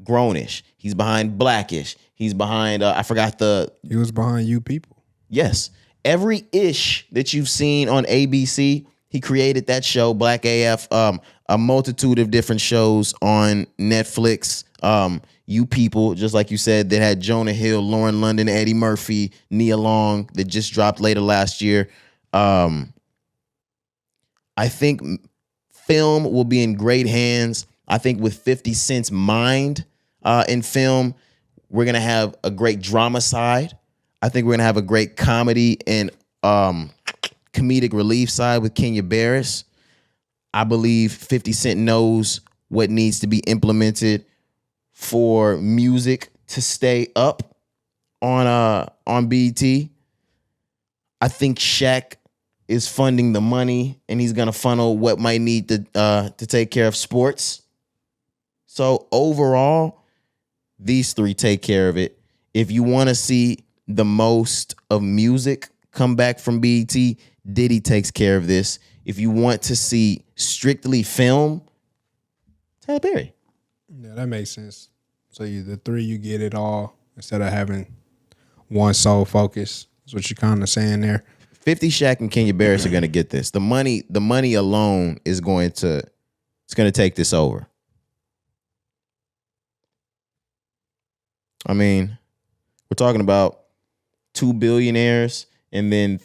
Grownish. He's behind Blackish. He's behind, He was behind You People. Yes. Every ish that you've seen on ABC, he created that show, Black AF, a multitude of different shows on Netflix. You People, just like you said, that had Jonah Hill, Lauren London, Eddie Murphy, Nia Long, that just dropped later last year. I think film will be in great hands. I think with 50 Cent's mind in film, we're going to have a great drama side. I think we're going to have a great comedy and comedic relief side with Kenya Barris. I believe 50 Cent knows what needs to be implemented for music to stay up on BET. I think Shaq is funding the money, and he's gonna funnel what might need to take care of sports. So overall, these three take care of it. If you want to see the most of music come back from BET, Diddy takes care of this. If you want to see strictly film, Tyler Perry. Yeah, that makes sense. So the three, you get it all instead of having one sole focus. That's what you're kind of saying there. 50 Shaq and Kenya Barris are going to get this. The money alone is going to take this over. I mean, we're talking about 2 billionaires and then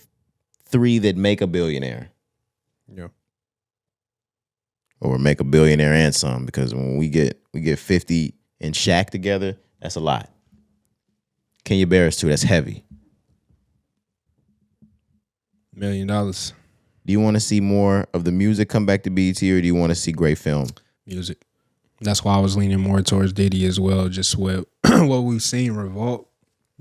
3 that make a billionaire. Yeah. Or make a billionaire and some, because when we get 50 and Shaq together, that's a lot. Kenya Barris too, that's heavy. $1 million. Do you want to see more of the music come back to BET, or do you want to see great film? Music. That's why I was leaning more towards Diddy as well. Just what we've seen Revolt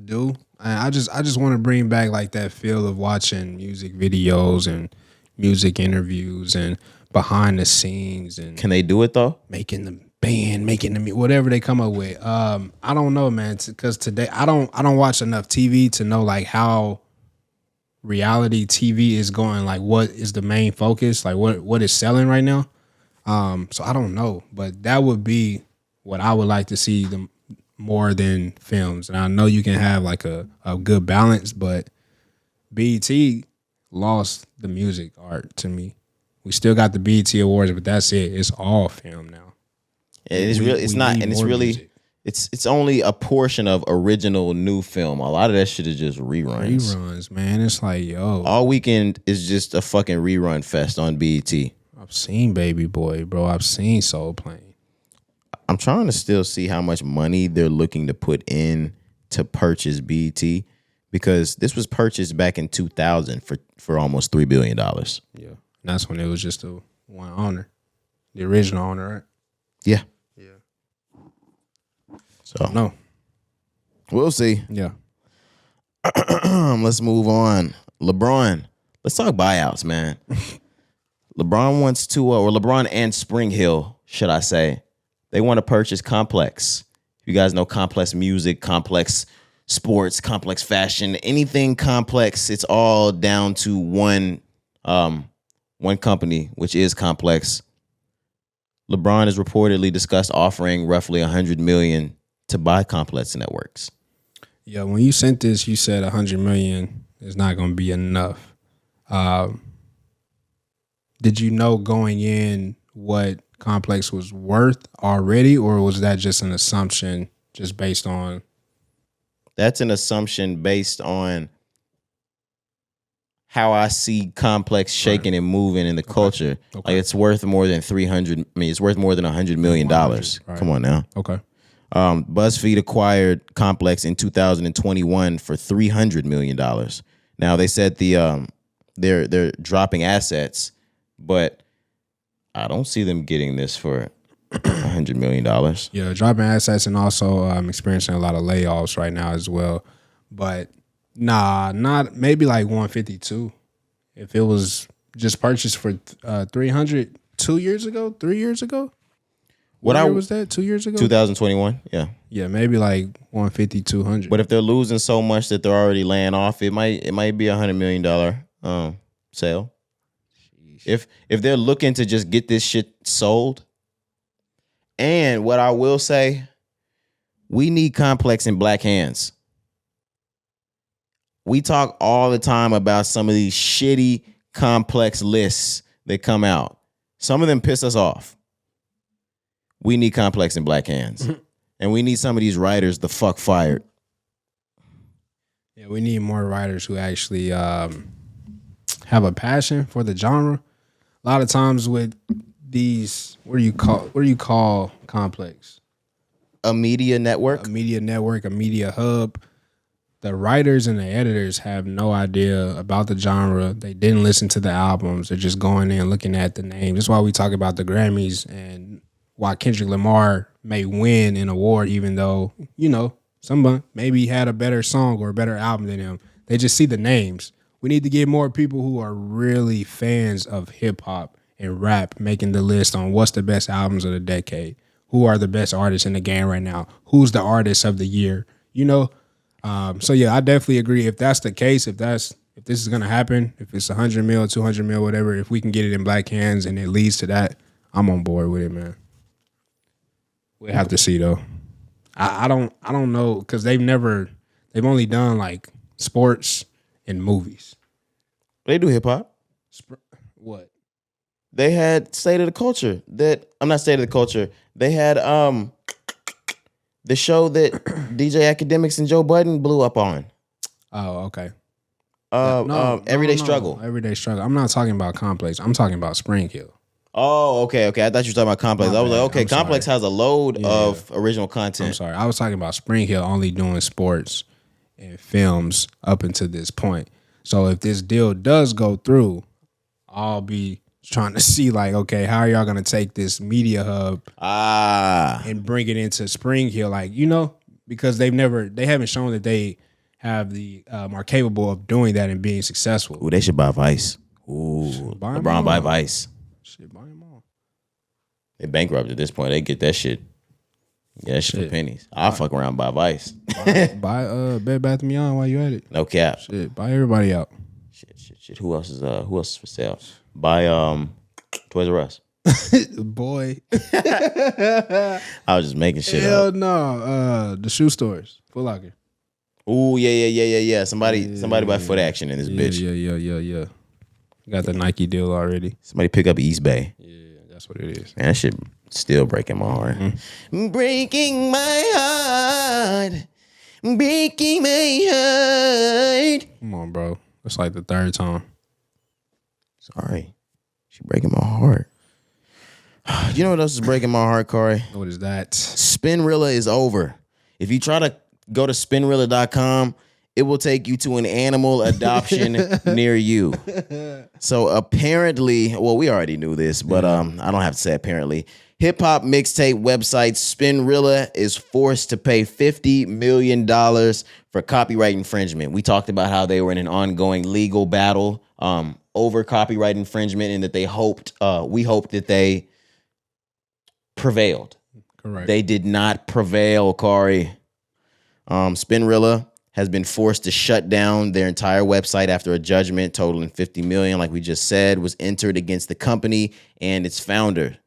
do. I just want to bring back like that feel of watching music videos and music interviews and behind the scenes. And can they do it though? Making the band, making the whatever they come up with. I don't know, man, because today I don't watch enough TV to know like how reality TV is going. Like what is the main focus? Like what is selling right now? So I don't know, but that would be what I would like to see them more than films. And I know you can have like a good balance, but BET lost the music art to me. We still got the BET Awards, but that's it. It's all film now. It's only a portion of original new film. A lot of that shit is just reruns. Reruns, man. It's like, yo. All Weekend is just a fucking rerun fest on BET. I've seen Baby Boy, bro. I've seen Soul Plane. I'm trying to still see how much money they're looking to put in to purchase BET, because this was purchased back in 2000 for almost $3 billion. Yeah. And that's when it was just the one owner. The original owner, right? Yeah. Yeah. So no. We'll see. Yeah. Let's move on. LeBron. Let's talk buyouts, man. LeBron wants to, or LeBron and Spring Hill, should I say, they want to purchase Complex. You guys know Complex Music, Complex Sports, Complex Fashion, anything complex. It's all down to one company, which is Complex. LeBron has reportedly discussed offering roughly $100 million to buy Complex Networks. Yeah, when you sent this, you said $100 million is not going to be enough. Did you know going in what Complex was worth already, or was that just an assumption just based on? That's an assumption based on how I see Complex shaking and moving in the culture. Like it's worth more than it's worth more than $100 million. Right. Come on now. Okay. BuzzFeed acquired Complex in 2021 for $300 million. Now they said they're dropping assets, but I don't see them getting this for $100 million. Yeah, dropping assets and also experiencing a lot of layoffs right now as well. But not maybe like 152. If it was just purchased for 300 3 years ago. What year was that? 2 years ago? 2021. Yeah. Yeah, maybe like 150, 200. But if they're losing so much that they're already laying off, it might be $100 million sale. If they're looking to just get this shit sold. And what I will say, we need Complex in black hands. We talk all the time about some of these shitty Complex lists that come out. Some of them piss us off. We need Complex in black hands. And we need some of these writers the fuck fired. Yeah, we need more writers who actually have a passion for the genre. A lot of times with these, what do you call Complex? A media network? A media network, a media hub. The writers and the editors have no idea about the genre. They didn't listen to the albums. They're just going in looking at the names. That's why we talk about the Grammys and why Kendrick Lamar may win an award, even though, someone maybe had a better song or a better album than him. They just see the names. We need to get more people who are really fans of hip hop and rap making the list on what's the best albums of the decade. Who are the best artists in the game right now? Who's the artist of the year? So yeah, I definitely agree. If that's the case, if this is gonna happen, if it's 100 mil, 200 mil, whatever, if we can get it in black hands and it leads to that, I'm on board with it, man. We'll have to see though. I don't know, because they've only done like sports and movies. They do hip hop. What? They had State of the Culture. I'm not State of the Culture. They had the show that DJ Academics and Joe Budden blew up on. Oh, okay. Everyday Struggle. Everyday Struggle. I'm not talking about Complex. I'm talking about Spring Hill. Oh, okay. I thought you were talking about Complex. I was like, okay, Complex has a load of original content. I'm sorry. I was talking about Spring Hill only doing sports and films up until this point. So if this deal does go through, I'll be trying to see like, okay, how are y'all going to take this media hub and bring it into Spring Hill? Like, because they haven't shown that they have are capable of doing that and being successful. Ooh, they should buy Vice. Ooh, LeBron buy Vice. Shit, buy them all. They bankrupt at this point. They get that shit. Yeah, that shit for pennies. I'll fuck around and buy Vice. buy Bed Bath & Beyond while you at it. No cap. Shit, buy everybody out. Shit. Who else is for sale? Buy Toys R Us. Boy. I was just making shit Hell up. no. The shoe stores. Foot Locker. Ooh, yeah. Somebody buy Foot Action in this bitch. Yeah. Got the Nike deal already. Somebody pick up East Bay. Yeah, that's what it is. Man, that shit still breaking my heart. Mm-hmm. Breaking my heart. Breaking my heart. Come on, bro. That's like the third time. Sorry. She breaking my heart. You know what else is breaking my heart, Corey? What is that? Spinrilla is over. If you try to go to spinrilla.com, it will take you to an animal adoption near you. So apparently, well, we already knew this, but I don't have to say apparently. Hip hop mixtape website Spinrilla is forced to pay $50 million for copyright infringement. We talked about how they were in an ongoing legal battle over copyright infringement, and that we hoped that they prevailed. Correct. They did not prevail, Corey. Spinrilla has been forced to shut down their entire website after a judgment totaling $50 million, like we just said, was entered against the company and its founder.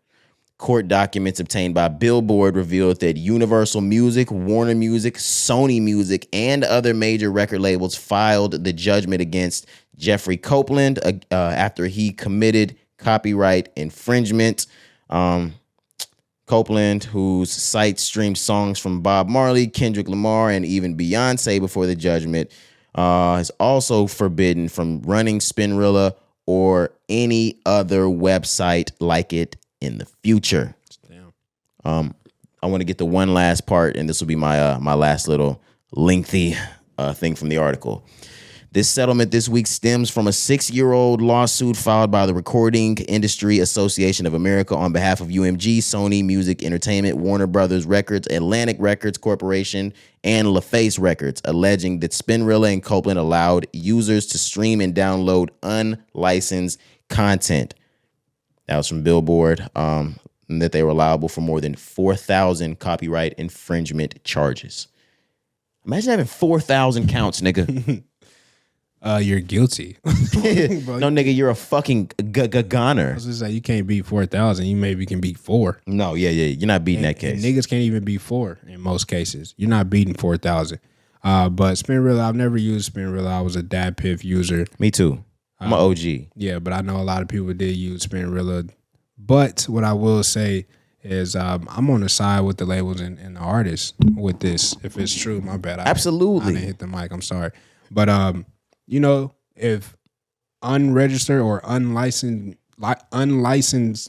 Court documents obtained by Billboard revealed that Universal Music, Warner Music, Sony Music, and other major record labels filed the judgment against Jeffrey Copeland after he committed copyright infringement. Copeland, whose site streamed songs from Bob Marley, Kendrick Lamar, and even Beyonce before the judgment, is also forbidden from running Spinrilla or any other website like it in the future. Damn. I want to get to one last part, and this will be my my last little lengthy thing from the article. This settlement this week stems from a 6-year-old lawsuit filed by the Recording Industry Association of America on behalf of UMG, Sony Music Entertainment, Warner Brothers Records, Atlantic Records Corporation, and LaFace Records, alleging that Spinrilla and Copeland allowed users to stream and download unlicensed content. That was from Billboard, that they were liable for more than 4,000 copyright infringement charges. Imagine having 4,000 counts, nigga. You're guilty. No, nigga, you're a fucking goner. I was just say you can't beat 4,000. You maybe can beat 4. No, yeah, you're not beating that case. And niggas can't even beat 4 in most cases. You're not beating 4,000. But Spinrilla, I've never used Spinrilla. I was a DatPiff user. Me too. I'm an OG. Yeah, but I know a lot of people did use Spinrilla. But what I will say is I'm on the side with the labels and the artists with this. If it's true, my bad. Absolutely. I didn't hit the mic. I'm sorry. But you know, if unregistered or unlicensed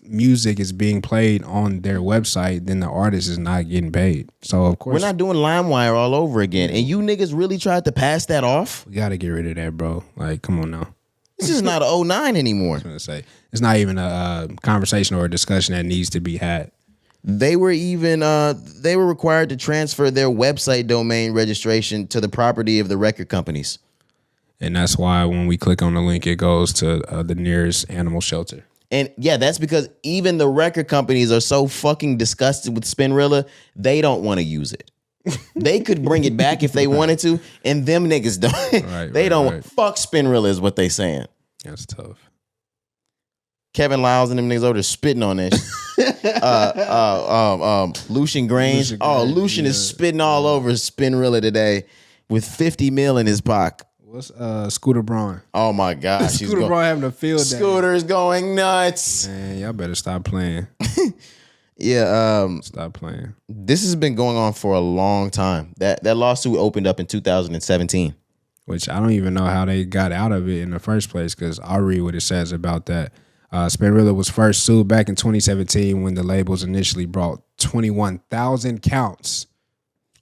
music is being played on their website, then the artist is not getting paid. So of course we're not doing LimeWire all over again. And you niggas really tried to pass that off? We gotta get rid of that, bro. Like, come on now. This is not a 09 anymore. I was gonna say it's not even a conversation or a discussion that needs to be had. They were required to transfer their website domain registration to the property of the record companies. And that's why when we click on the link, it goes to the nearest animal shelter. And yeah, that's because even the record companies are so fucking disgusted with Spinrilla, they don't want to use it. They could bring it back if they wanted to, and them niggas don't. They don't. Right. Fuck Spinrilla is what they saying. That's tough. Kevin Lyles and them niggas over there spitting on that shit. Lucian Grange. Lucian is spitting all over Spinrilla today with 50 mil in his pocket. What's Scooter Braun? Oh my gosh. Scooter Braun having a field day. Scooter's going nuts. Man, y'all better stop playing. Yeah. Stop playing. This has been going on for a long time. That lawsuit opened up in 2017. Which I don't even know how they got out of it in the first place, because I'll read what it says about that. Spinrilla was first sued back in 2017 when the labels initially brought 21,000 counts.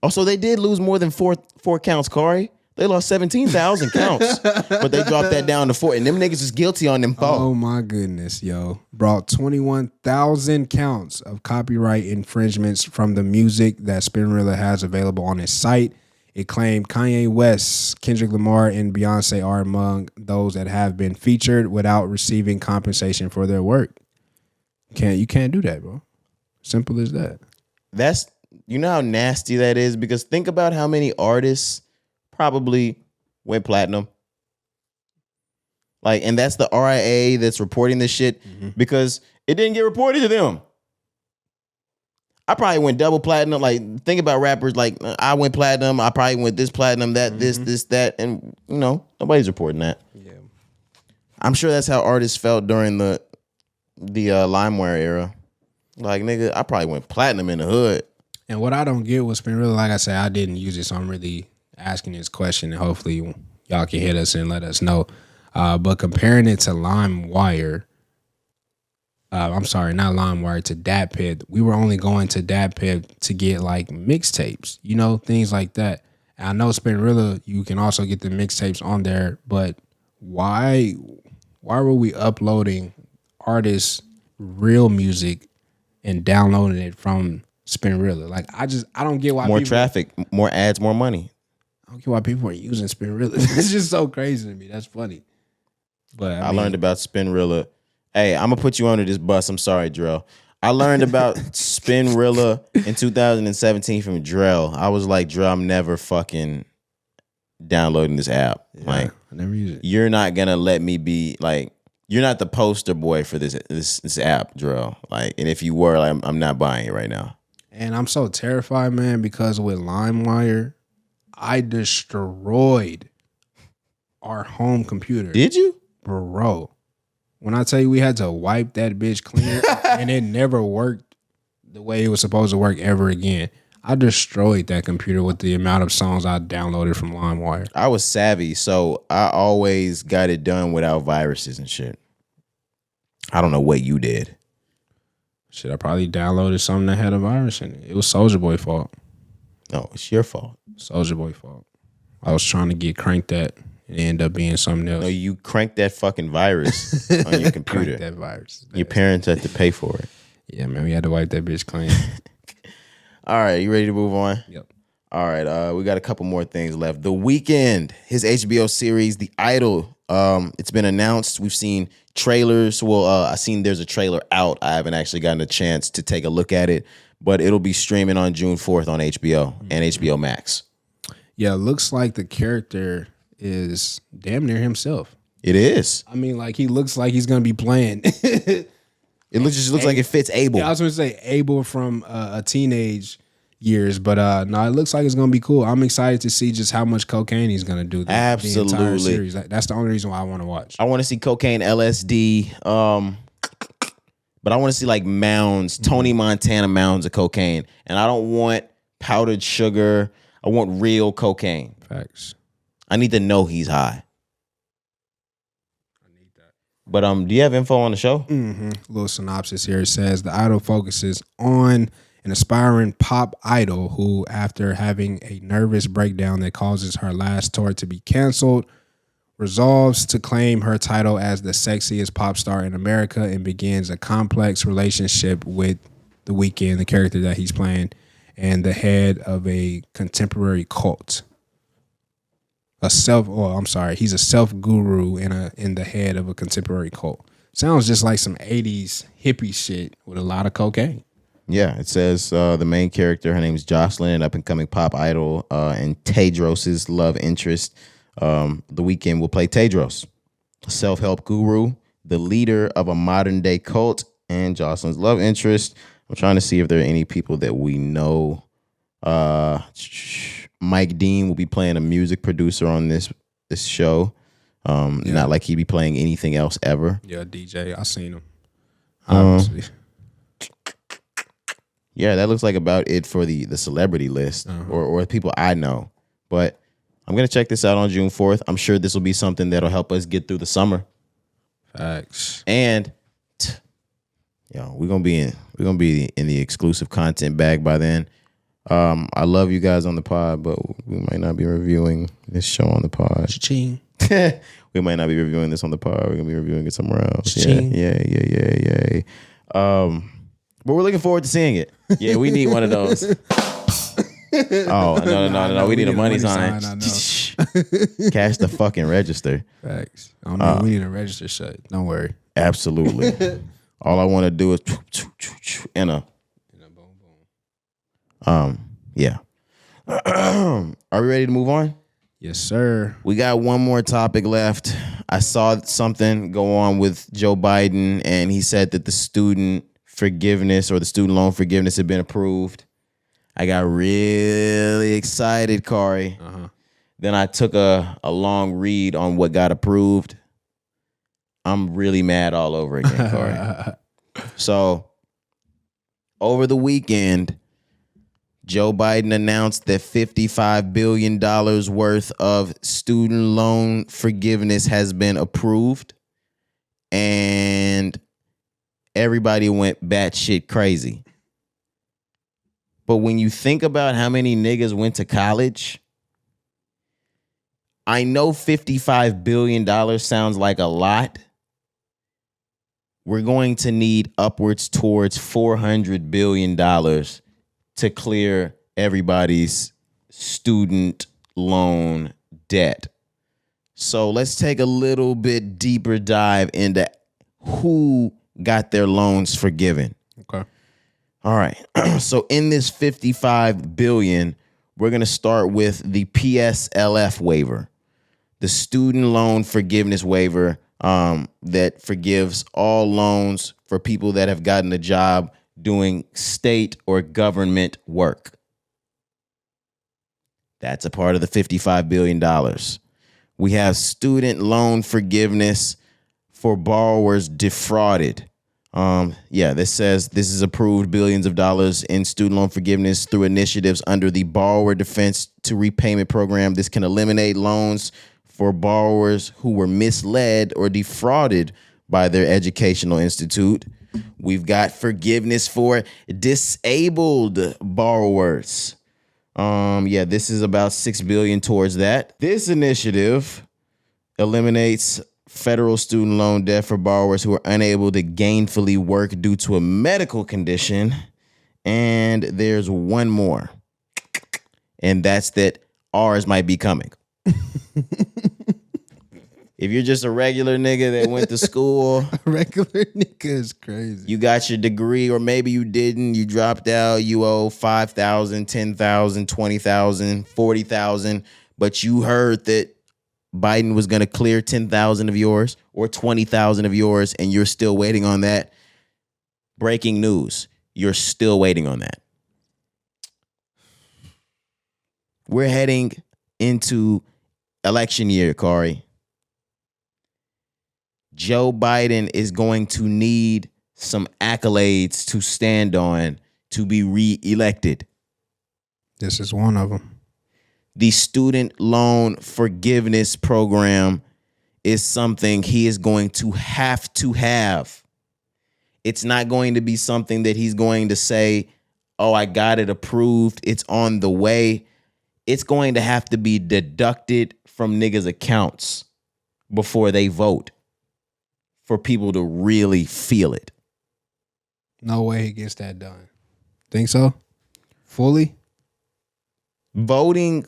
Oh, so they did lose more than four counts, Corey. They lost 17,000 counts, but they dropped that down to 4. And them niggas is guilty on them 4. Oh my goodness, yo. Brought 21,000 counts of copyright infringements from the music that Spinrilla has available on its site. It claimed Kanye West, Kendrick Lamar, and Beyonce are among those that have been featured without receiving compensation for their work. You can't do that, bro. Simple as that. You know how nasty that is? Because think about how many artists probably went platinum. Like, and that's the RIA that's reporting this shit because it didn't get reported to them. I probably went double platinum. Like, think about rappers. Like, I went platinum. I probably went this platinum, that, this, that. And, you know, nobody's reporting that. Yeah. I'm sure that's how artists felt during the LimeWire era. Like, nigga, I probably went platinum in the hood. And what I don't get was Spinrilla, like I said, I didn't use it, so I'm really asking this question, and hopefully y'all can hit us and let us know. But comparing it to LimeWire, I'm sorry, not LimeWire, to DatPiff. We were only going to DatPiff to get like mixtapes, things like that. And I know Spinrilla, you can also get the mixtapes on there, but why were we uploading artists' real music and downloading it from Spinrilla? Like, I don't get why more traffic, more ads, more money. I don't get why people are using Spinrilla. It's just so crazy to me. That's funny. But I learned about Spinrilla. Hey, I'm gonna put you under this bus. I'm sorry, Drell. I learned about Spinrilla in 2017 from Drell. I was like, Drell, I'm never fucking downloading this app. Yeah, like, I never use it. You're not gonna let me be like, you're not the poster boy for this app, Drell. Like, and if you were, like, I'm not buying it right now. And I'm so terrified, man, because with LimeWire, I destroyed our home computer. Did you? Bro. When I tell you we had to wipe that bitch clean and it never worked the way it was supposed to work ever again. I destroyed that computer with the amount of songs I downloaded from LimeWire. I was savvy, so I always got it done without viruses and shit. I don't know what you did. Shit, I probably downloaded something that had a virus in it. It was Soulja Boy fault. No, it's your fault. Soulja Boy fault. I was trying to get cranked that. It ended up being something else. No, you cranked that fucking virus on your computer. Cranked that virus. Your parents had to pay for it. Yeah, man, we had to wipe that bitch clean. All right, you ready to move on? Yep. All right, we got a couple more things left. The Weeknd, his HBO series, The Idol, it's been announced. We've seen trailers. Well, I seen there's a trailer out. I haven't actually gotten a chance to take a look at it, but it'll be streaming on June 4th on HBO and HBO Max. Yeah, it looks like the character is damn near himself. It is. I mean, like, he looks like he's gonna be playing. It just looks like it fits Abel. Yeah, I was gonna say Abel from a teenage years, but no, it looks like it's gonna be cool. I'm excited to see just how much cocaine he's gonna do. Absolutely. The entire series. That's the only reason why I want to watch. I want to see cocaine, LSD, but I want to see like mounds, Tony Montana mounds of cocaine, and I don't want powdered sugar. I want real cocaine. Facts. I need to know he's high. I need that. But do you have info on the show? Mm-hmm. A little synopsis here. It says the idol focuses on an aspiring pop idol who, after having a nervous breakdown that causes her last tour to be canceled, resolves to claim her title as the sexiest pop star in America and begins a complex relationship with The Weeknd, the character that he's playing, and the head of a contemporary cult. He's a self guru in the head of a contemporary cult. Sounds just like some 80s hippie shit with a lot of cocaine. Yeah, it says the main character, her name is Jocelyn, an up-and-coming pop idol, and Tedros' love interest. The Weeknd will play Tedros, a self-help guru, the leader of a modern-day cult, and Jocelyn's love interest. I'm trying to see if there are any people that we know. Mike Dean will be playing a music producer on this show. Not like he'd be playing anything else ever. Yeah, DJ, I seen him. Obviously. Yeah, that looks like about it for the celebrity list or people I know. But I'm gonna check this out on June 4th. I'm sure this will be something that'll help us get through the summer. Facts. And we're gonna be in the exclusive content bag by then. I love you guys on the pod, but we might not be reviewing this show on the pod. Cha-ching. We might not be reviewing this on the pod. We're gonna be reviewing it somewhere else. Cha-ching. Yeah. But we're looking forward to seeing it. Yeah, we need one of those. Oh, no. We need a money sign. I know. Cash the fucking register. Facts. I don't know. We need a register shut. Don't worry. Absolutely. All I want to do is and a boom boom. Yeah. Are we ready to move on? Yes, sir. We got one more topic left. I saw something go on with Joe Biden, and he said that the student forgiveness or the student loan forgiveness had been approved. I got really excited, Cari. Then I took a long read on what got approved. I'm really mad all over again, Cari. So, over the weekend, Joe Biden announced that $55 billion worth of student loan forgiveness has been approved. And everybody went batshit crazy. But when you think about how many niggas went to college, I know $55 billion sounds like a lot. We're going to need upwards towards $400 billion to clear everybody's student loan debt. So let's take a little bit deeper dive into who got their loans forgiven. Okay. All right. So in this $55 billion, we're going to start with the PSLF waiver, the student loan forgiveness waiver that forgives all loans for people that have gotten a job doing state or government work. That's a part of the $55 billion. We have student loan forgiveness for borrowers defrauded. This says this is approved billions of dollars in student loan forgiveness through initiatives under the Borrower Defense to Repayment Program. This can eliminate loans for borrowers who were misled or defrauded by their educational institute. We've got forgiveness for disabled borrowers. This is about $6 billion towards that. This initiative eliminates federal student loan debt for borrowers who are unable to gainfully work due to a medical condition. And there's one more. And that's that ours might be coming. If you're just a regular nigga that went to school, A regular nigga is crazy. you got your degree, or maybe you didn't, you dropped out, you owe $5,000, $10,000, $20,000, $40,000, but you heard that Biden was going to clear 10,000 of yours or 20,000 of yours, and you're still waiting on that. Breaking news. You're still waiting on that. We're heading into election year, Cari. Joe Biden is going to need some accolades to stand on to be reelected. This is one of them. The student loan forgiveness program is something he is going to have. It's not going to be something that he's going to say, oh, I got it approved, it's on the way. It's going to have to be deducted from niggas' accounts before they vote for people to really feel it. No way he gets that done. Think so? Fully? Voting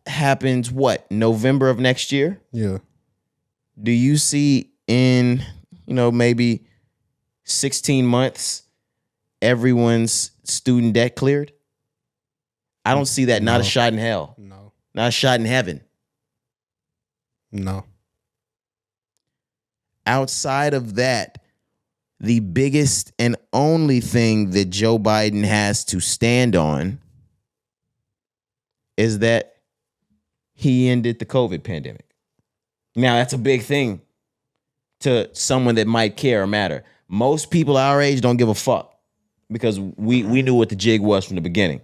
happens November of next year? Yeah. Do you see in, maybe 16 months, everyone's student debt cleared? I don't see that. No. Not a shot in hell. No. Not a shot in heaven. No. Outside of that, the biggest and only thing that Joe Biden has to stand on is that he ended the COVID pandemic. Now, that's a big thing to someone that might care or matter. Most people our age don't give a fuck because we knew what the jig was from the beginning.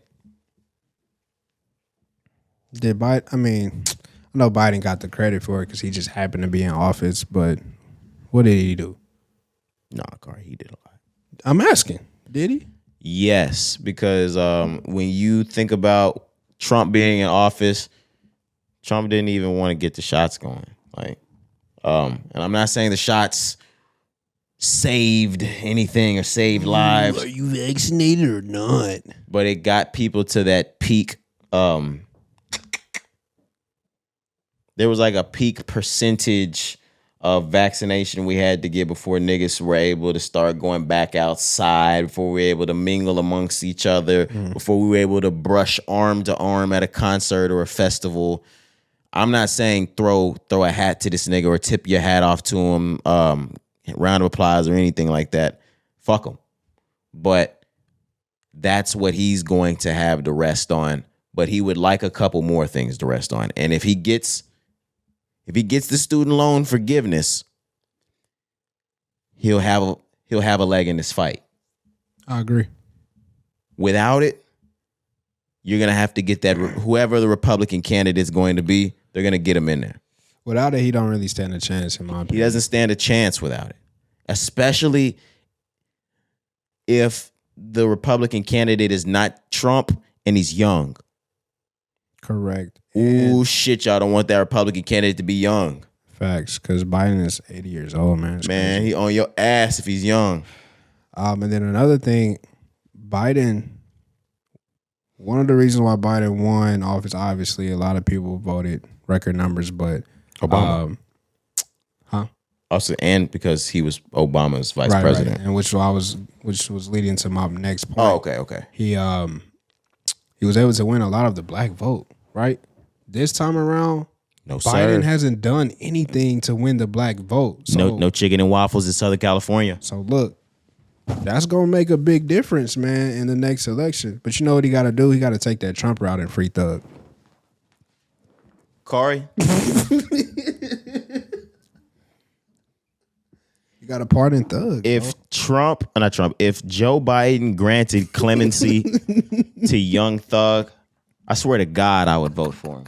Did Biden? I mean, I know Biden got the credit for it because he just happened to be in office, but what did he do? Nah, Cari, he did a lot. I'm asking. Did he? Yes, because when you think about Trump being in office, Trump didn't even want to get the shots going. And I'm not saying the shots saved anything or saved lives. Are you vaccinated or not? But it got people to that peak. There was like a peak percentage of vaccination we had to get before niggas were able to start going back outside, before we were able to mingle amongst each other, before we were able to brush arm to arm at a concert or a festival. I'm not saying throw a hat to this nigga or tip your hat off to him, round of applause or anything like that. Fuck him. But that's what he's going to have to rest on. But he would like a couple more things to rest on. And if he gets the student loan forgiveness, he'll have a leg in this fight. I agree. Without it, you're gonna have to get that whoever the Republican candidate is going to be. They're gonna get him in there. Without it, he don't really stand a chance in my opinion. He doesn't stand a chance without it, especially if the Republican candidate is not Trump and he's young. Correct. Ooh, shit, y'all don't want that Republican candidate to be young. Facts, because Biden is 80 years old, man. It's Man, crazy. he on your ass if he's young. And then another thing, Biden, one of the reasons why Biden won office, obviously, a lot of people voted record numbers, but Obama. Also, and because he was Obama's vice president. Right. And which was leading to my next point. Oh, okay. He was able to win a lot of the black vote, right? This time around, No, Biden sir. hasn't done anything to win the black vote. So, No chicken and waffles in Southern California. So look, that's gonna make a big difference, man, in the next election. But you know what he got to do? He got to take that Trump route and free Thug. Cari? You got to pardon Thug. If if Joe Biden granted clemency to young Thug, I swear to God, I would vote for him.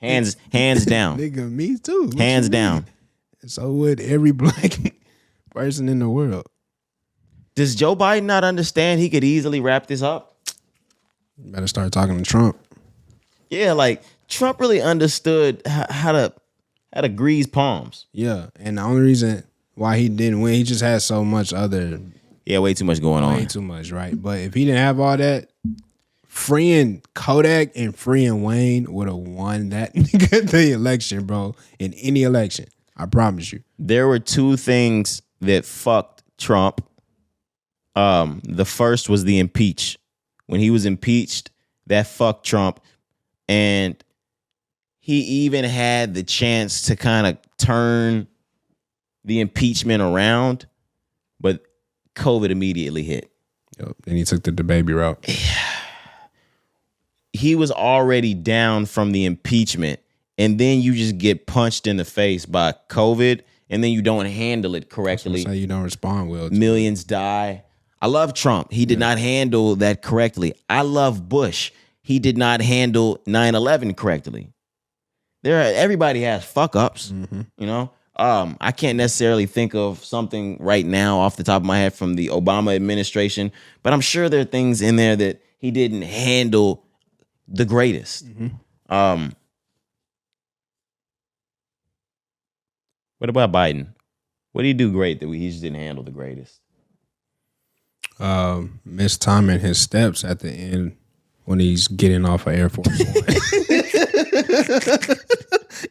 Hands down. Nigga, me too. What Hands you down. mean? So would every black person in the world. Does Joe Biden not understand he could easily wrap this up? You better start talking to Trump. Yeah, like Trump really understood how to grease palms. Yeah, and the only reason why he didn't win, he just had so much other, Yeah, way too much going on. way too much, right? But if he didn't have all that, freeing Kodak and freeing Wayne would have won that the election, bro. In any election, I promise you. There were two things that fucked Trump. The first was the impeach. When he was impeached, that fucked Trump. And he even had the chance to kind of turn the impeachment around, but COVID immediately hit. Yep. Then he took the DaBaby route. He was already down from the impeachment, and then you just get punched in the face by COVID, and then you don't handle it correctly. So you don't respond well. Millions die. I love Trump. He did not handle that correctly. I love Bush. He did not handle 9/11 correctly. Everybody has fuck ups, you know. I can't necessarily think of something right now off the top of my head from the Obama administration, but I'm sure there are things in there that he didn't handle the greatest. What about Biden? What did he do great that he just didn't handle the greatest? Mistiming his steps at the end when he's getting off of Air Force One.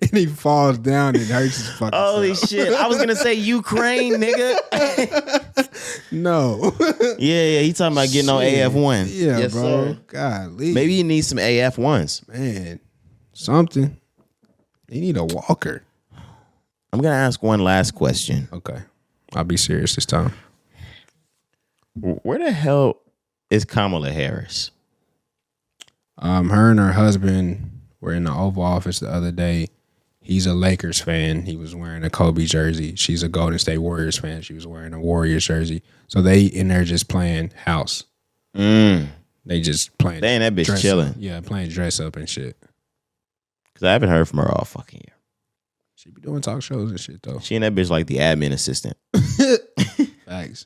And he falls down and hurts his fucking Holy self. shit. I was going to say Ukraine, nigga. No. Yeah, he talking about getting on AF1. Yeah, Yes, bro. sir. Golly. Maybe he needs some AF1s. Man, something. He need a walker. I'm going to ask one last question. Okay. I'll be serious this time. Where the hell is Kamala Harris? Her and her husband were in the Oval Office the other day. He's a Lakers fan. He was wearing a Kobe jersey. She's a Golden State Warriors fan. She was wearing a Warriors jersey. So they in there just playing house. They just playing. Dang, that bitch dress chilling. up. Yeah, playing dress up and shit. Because I haven't heard from her all fucking year. She be doing talk shows and shit though. She and that bitch like the admin assistant. Facts.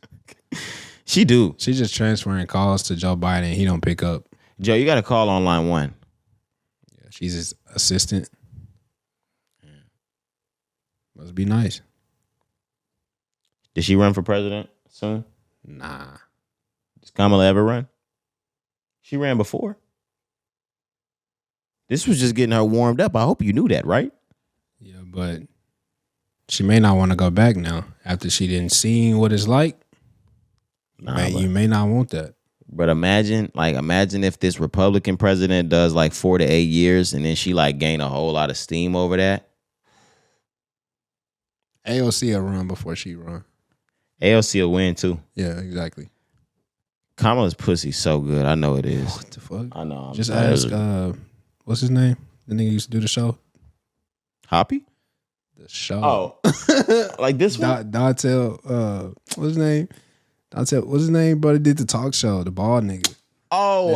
She do. She just transferring calls to Joe Biden. And he don't pick up. Joe, you got to call on line 1. Yeah, she's his assistant. Must be nice. Did she run for president soon? Nah. Does Kamala ever run? She ran before. This was just getting her warmed up. I hope you knew that, right? Yeah, but she may not want to go back now after she didn't see what it's like. You may not want that. But imagine if this Republican president does like 4 to 8 years and then she like gain a whole lot of steam over that. AOC will run before she run. AOC will win too. Yeah, exactly. Kamala's pussy so good. I know it is. What the fuck? I know. Just ask, what's his name? The nigga used to do the show? Hoppy? The show. Oh. Like this one? Dontel, what's his name? Dontel, what's his name, brother? Did the talk show, the bald nigga. Oh,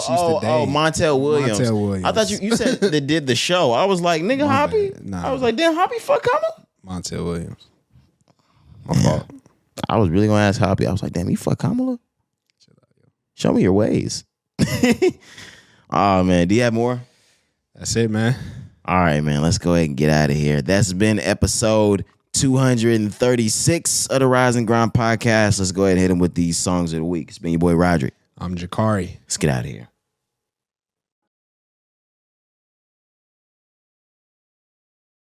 Montel Williams. Montel Williams. I thought you said that did the show. I was like, nigga, Hoppy? Nah. I was like, damn, Hoppy fuck Kamala? Montel Williams. My fault. I was really going to ask Hoppy. I was like, damn, you fuck Kamala? Show me your ways. Oh, man. Do you have more? That's it, man. All right, man. Let's go ahead and get out of here. That's been episode 236 of the Rise and Grind podcast. Let's go ahead and hit him with these songs of the week. It's been your boy Roderick. I'm Jakari. Let's get out of here.